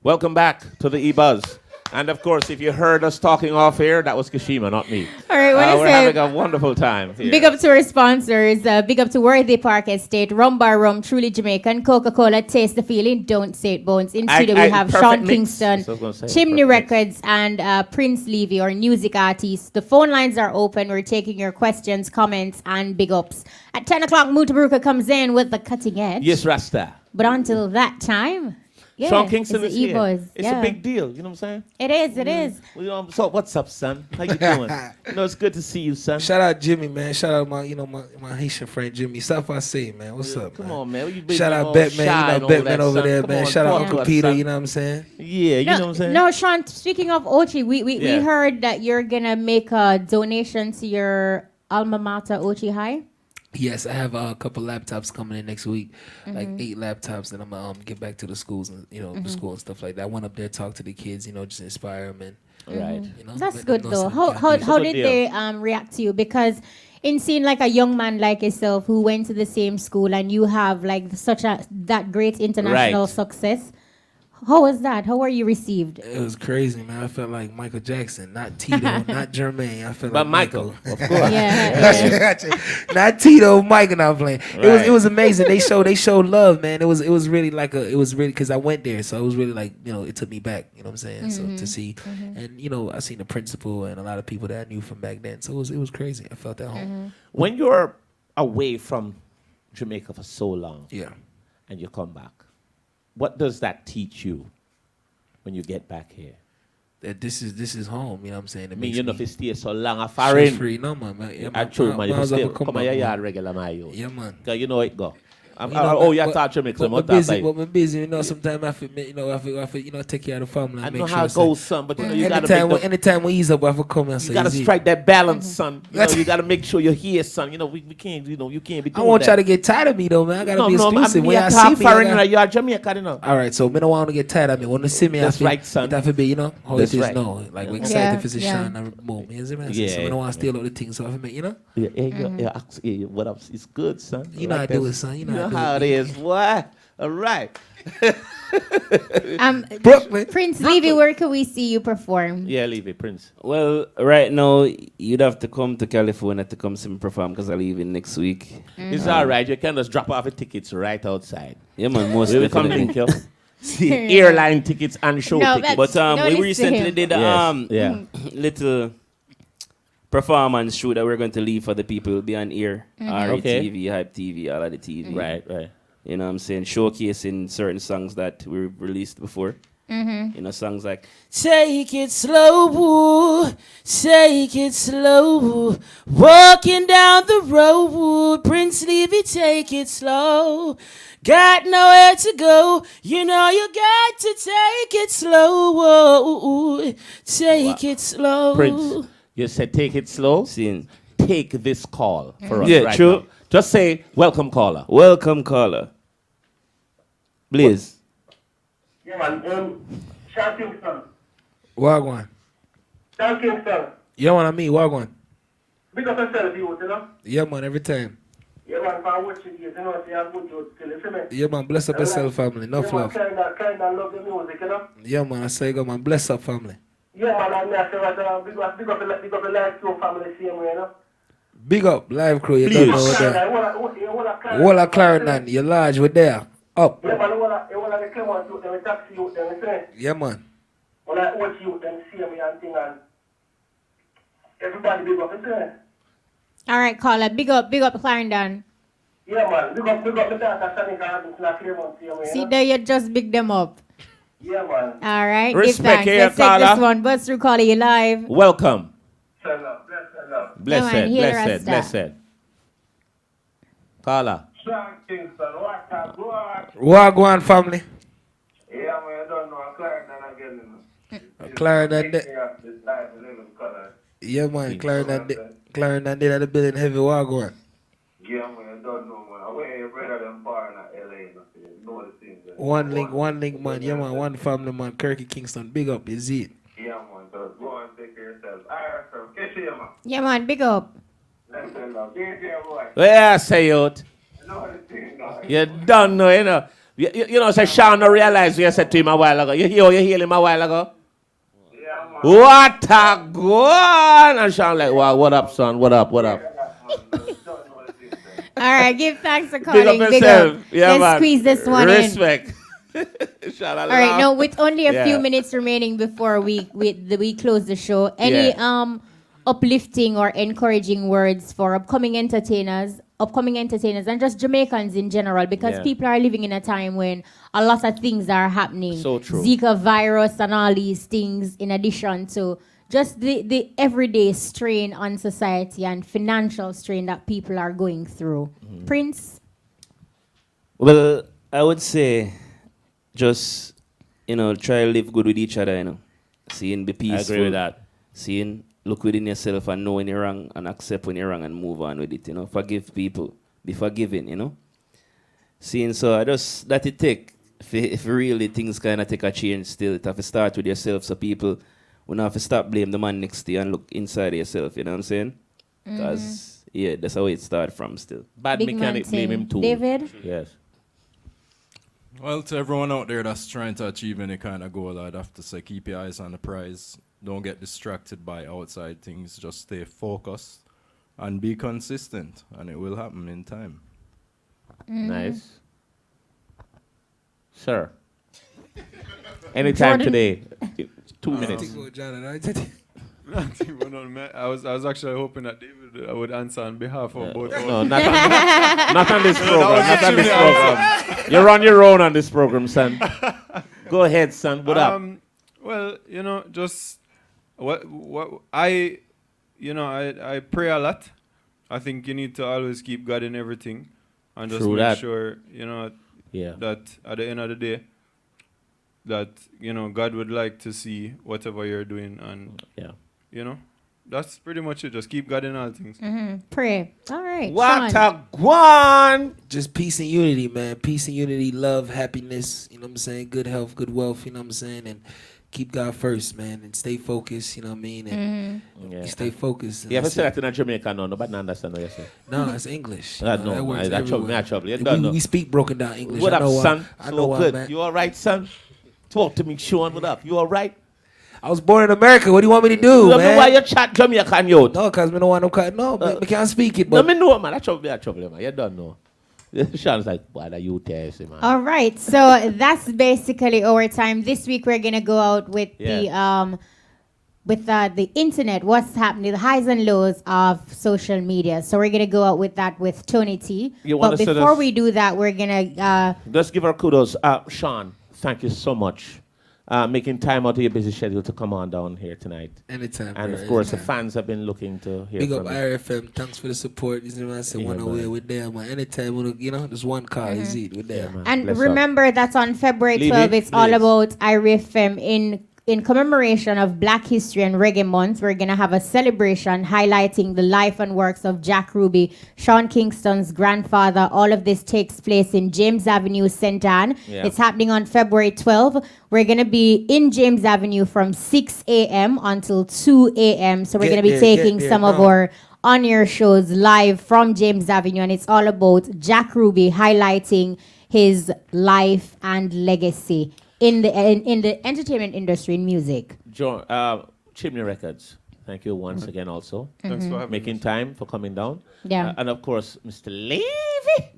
Welcome back to the E-Buzz. And of course, if you heard us talking off air, that was Kashima, not me. All right, what I we're said. having a wonderful time here. Big up to our sponsors. Big up to Worthy Park Estate, Rum Bar Rum, Truly Jamaican, Coca-Cola, Taste the Feeling, Don't Say It Bones. In studio, we have perfect Sean mix. Kingston, That's what I was gonna say, Chimney perfect Records, and Prince Levy, our music artist. The phone lines are open. We're taking your questions, comments, and big ups. At 10 o'clock, Mutabaruka comes in with the cutting edge. Yes, Rasta. But until that time, yeah, Sean Kingston it's is the here. E-Buzz. It's a big deal, you know what I'm saying? It is, it is. Well, so what's up, son? How you doing? It's good to see you, son. Shout out Jimmy, man. Shout out my Haitian friend Jimmy. Stop I say, man. What's up, Come man? on, man. You been Shout all out Batman, shy you know and all Batman that, over son. there, Come man. on, Shout out talk Uncle to us, Peter, son. you know what I'm saying? Yeah, you know what I'm saying? No, Sean, speaking of Ochi, we Yeah. heard that you're going to make a donation to your alma mater, Ochi High. Yes, I have a couple laptops coming in next week, like 8 laptops that I'm gonna get back to the schools and the school and stuff like that. I went up there, talk to the kids, just inspire them and Right. That's let good them know though. something How can do. did they react to you? Because in seeing like a young man like yourself who went to the same school and you have like that great international Right. success, how was that? How were you received? It was crazy, man. I felt like Michael Jackson, not Tito, not Jermaine. I felt But like Michael, of course. Yeah. not Tito, Michael. Not playing. Right. It was amazing. They showed love, man. It was really because I went there, so it was really like it took me back. You know what I'm saying? So to see, and I seen the principal and a lot of people that I knew from back then. So it was crazy. I felt at home. When you're away from Jamaica for so long, Yeah. and you come back, what does that teach you when you get back here? That this is home. You know what I'm saying? It I mean, makes you know, me if you stay so long a stress foreign, free. No man. Yeah, I true, man. You I was still able to come back, your man. yard regular, my youth. Yeah, man. Cause you know it go. You know, Oh, you but- talk Jamaica. So but much busy, like, but we're busy. Sometimes I have to take care of the family. I And know make how sure, it goes, son, but you gotta anytime, make the, anytime we ease up, I have to come and you say, gotta easy. strike that balance, son. You gotta make sure you're here, son. We can't, you can't be I doing won't that. try to get tired of me though, man. I gotta be exclusive. I'm When I see talk me, I foreign, gotta- you are Jamaica, you know. all right, so me don't want to get tired of me. When they see me, That's I feel, right, son. It have to be, how That's it is right. now. Like we're Yeah. excited for the Yeah. shine and move. You see me? Yeah. So I don't want to steal all the things. So I have to make, Yeah, what up? It's good, son. You know how I do it, son. You know how I do how it. it is. What? All right. Brooklyn. Prince Levy, where can we see you perform? Yeah, leave it, Prince. Well, right now, you'd have to come to California to come see me perform because I'm leaving next week. It's all right. You can just drop off the tickets right outside. Yeah, man, most We will come definitely. link you. Airline tickets and show No, tickets. But No, we listen to recently him. did Yes, yeah. little performance show that we're going to leave for the people. It'll be on air, Okay. TV, Hype TV, all of the TV. Right. You know what I'm saying? Showcasing certain songs that we released before. Songs like Take It Slow, woo, take it slow, walking down the road, Prince Levy, take it slow, got nowhere to go, you got to take it slow, whoa, take it slow. Prince, you said take it slow. Sing. Take this call for us Yeah, right true. now. Just say, welcome caller. Welcome, caller. Please. Yeah, man. Sean Kingston. Wagwan. Sean Kingston. You know what I mean? Wagwan. Big up yourself, you. Yeah, man. Every time. Yeah, man, for watching you, see how good you still, you see me? Yeah, man. Bless up yourself, family. Enough Yeah, man, love. kind of love the music, Yeah, man. I say, go, man. Bless up, family. Yeah, man, and I say, big up the live crew family, same way, Big up, live crew. You don't know what there. Walla Clarendon, you're large. We're there. Up. Yeah, man, you want to come on to them, taxi you, them, you see? Yeah, man. When I watch you, them see me and thing, and everybody big up, you see? All right, caller. Big up Clarendon. Yeah, man, big up the data, Sanika, and Claremont, same way, See there, you just big them up. Yeah, man. All right. Respect Give thanks. here, Let's take caller. this one. Buzz through caller you live. Welcome. Send up, bless up. Blessed, man, hear the blessed, rest blessed. Caller. Sean Kingston, what a boy. Wagwan, family. Yeah, man, I don't know, I'm Clarendon again, Clarendon. This life is living color. Yeah, man. Clarendon did at the building heavy Wagwan. Yeah, man, I don't know, man. Where your brother them far in LA, you know the things. One link, man. Yeah, man. One family, man. Kirky Kingston. Big up. Is it? Yeah, man, so go and take care of yourself. Alright, from Keshia, man. Yeah, man. Big up. Let's go. Be there, boy. Yeah, say it. You know the thing, now. You don't know, you know. Say Sean no realize what you said to him a while ago. You hear him a while ago? Yeah, What a good! And Sean like, wow, what up, son? What up? What up? All right, give thanks for Big calling. up Big yourself. up. Yeah, Let's man. squeeze this one Respect. Shout All right, now with only a Yeah. few minutes remaining before we close the show, any uplifting or encouraging words for upcoming entertainers, and just Jamaicans in general, because people are living in a time when a lot of things are happening. So true. Zika virus and all these things, in addition to just the everyday strain on society and financial strain that people are going through. Prince? Well, I would say just, try to live good with each other, Seeing, be peaceful. I agree with that. Seeing, look within yourself and know when you're wrong and accept when you're wrong and move on with it, Forgive people. Be forgiving, Seeing, so I just, that it take, if really things kind of take a change still, it have to start with yourself, so people will not have to stop blame the man next to you and look inside yourself, you know what I'm saying? Because, that's how it start from still. Bad Big mechanic, man blame thing. him too. David? Yes. Well, to everyone out there that's trying to achieve any kind of goal, I'd have to say keep your eyes on the prize. Don't get distracted by outside things. Just stay focused and be consistent, and it will happen in time. Nice. Sir. Anytime Jordan? today. 2 minutes. I was actually hoping that David would answer on behalf of both. No, not on this program. Not on this program. You're on your own on this program, son. Go ahead, son. What up? Well, just what I pray a lot. I think you need to always keep God in everything, and just True make that. sure that at the end of the day, that God would like to see whatever you're doing, and that's pretty much it. Just keep God in all things. Pray. All right. What Sean. a guan! Just peace and unity, man. Peace and unity, love, happiness, you know what I'm saying? Good health, good wealth, you know what I'm saying? And keep God first, man, and stay focused, you know what I mean? And you stay focused. You ever say that in a Jamaica? No, nobody understand what you say. No, it's English. No, that works that's everywhere. trouble. You don't know. We speak broken down English. What I up, know why- son? I know why, good. man. You all right, son? Talk to me, Sean. What up? You all right? I was born in America. What do you want me to do, Let me man? why you chat Jamaican, yo. No, because we don't want no cut. No, we can't speak it. No, But me know, man. That's trouble, man. You don't know. Sean's like, what are you telling man? All right, so that's basically our time. This week we're gonna go out with the internet. What's happening? The highs and lows of social media. So we're gonna go out with that with Tony T. You But wanna say before this? we do that, we're gonna Let's give her kudos. Sean, thank you so much. Making time out of your busy schedule to come on down here tonight. anytime. And bro, of course, the anytime. fans have been looking to hear Big up from you. IRFM. Thanks for the support. You know what I said? Yeah, One away man. with them. Man. Anytime, just one call is it with them. Man, and bless up. remember that's on February Levy, 12th. It's all please. about IRFM in commemoration of Black History and Reggae Month. We're gonna have a celebration highlighting the life and works of Jack Ruby, Sean Kingston's grandfather. All of this takes place in James Avenue, St. Anne. Yeah. It's happening on February 12th. We're gonna be in James Avenue from 6 a.m. until 2 a.m. So we're Get gonna be there, taking get there some of now. our on-air shows live from James Avenue, and it's all about Jack Ruby highlighting his life and legacy in the entertainment industry, in music. Chimney Records. Thank you once again also. Thanks for having Making us. time for coming down. Yeah. And of course, Mr. Levy.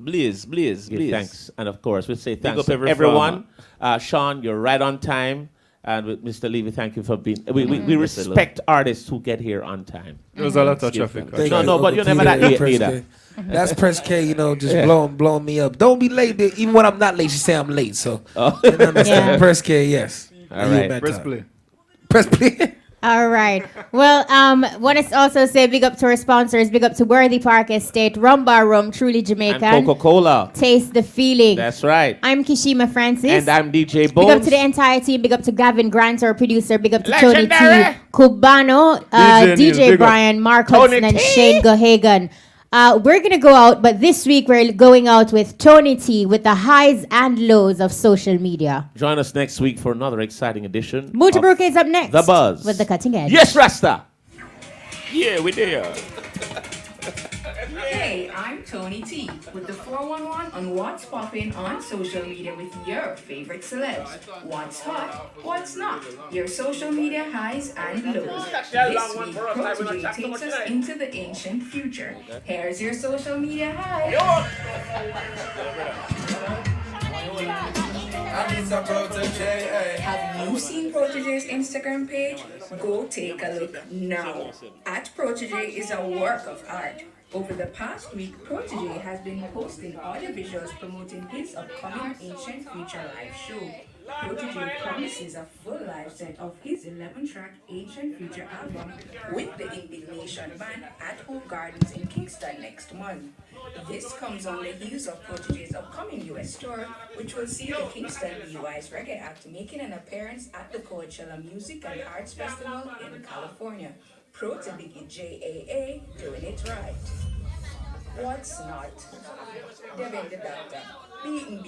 Please. Give thanks. And of course, we say thanks up to every everyone. Sean, you're right on time. And with Mr. Levy, thank you for being. We respect artists who get here on time. There was a lot of traffic. Thank No, you, no, but Uncle you're never Peter that and late Press either. K. That's Press K, just blowing me up. Don't be late. Even when I'm not late, she say I'm late. So, you understand? Yeah. Press K, yes. All And you right. back Press time. play. Press play. All right. Well, want to also say big up to our sponsors. Big up to Worthy Park Estate, Rumbar Rum, truly And Jamaican. Coca-Cola. Taste the feeling. That's right. I'm Kishima Francis. And I'm DJ Big Bones. up to the entire team. Big up to Gavin Grant, our producer. Big up to Tony Legendary. T, Cubano, DJ Neil, DJ big up. Brian, Mark Tony Hudson, and T. Shane Gohagan. We're going to go out, but this week we're going out with Tony T with the highs and lows of social media. Join us next week for another exciting edition. Mooty of Brook is up next. The Buzz. With the cutting edge. Yes, Rasta. Yeah, we there. Hey, I'm Tony T with the 411 on what's popping on social media with your favorite celebs. What's hot, what's not, your social media highs and lows. This week, Protege takes us into the ancient future. Here's your social media high. Have you seen Protege's Instagram page? Go take a look now. At Protege is a work of art. Over the past week, Protege has been posting audio visuals promoting his upcoming Ancient Future live show. Protege promises a full live set of his 11-track Ancient Future album with the Indignation Band at Home Gardens in Kingston next month. This comes on the heels of Protege's upcoming US tour, which will see the Kingston BUI's reggae act making an appearance at the Coachella Music and Arts Festival in California. Protege JAA doing it right. What's not? Devin the Doctor, beaten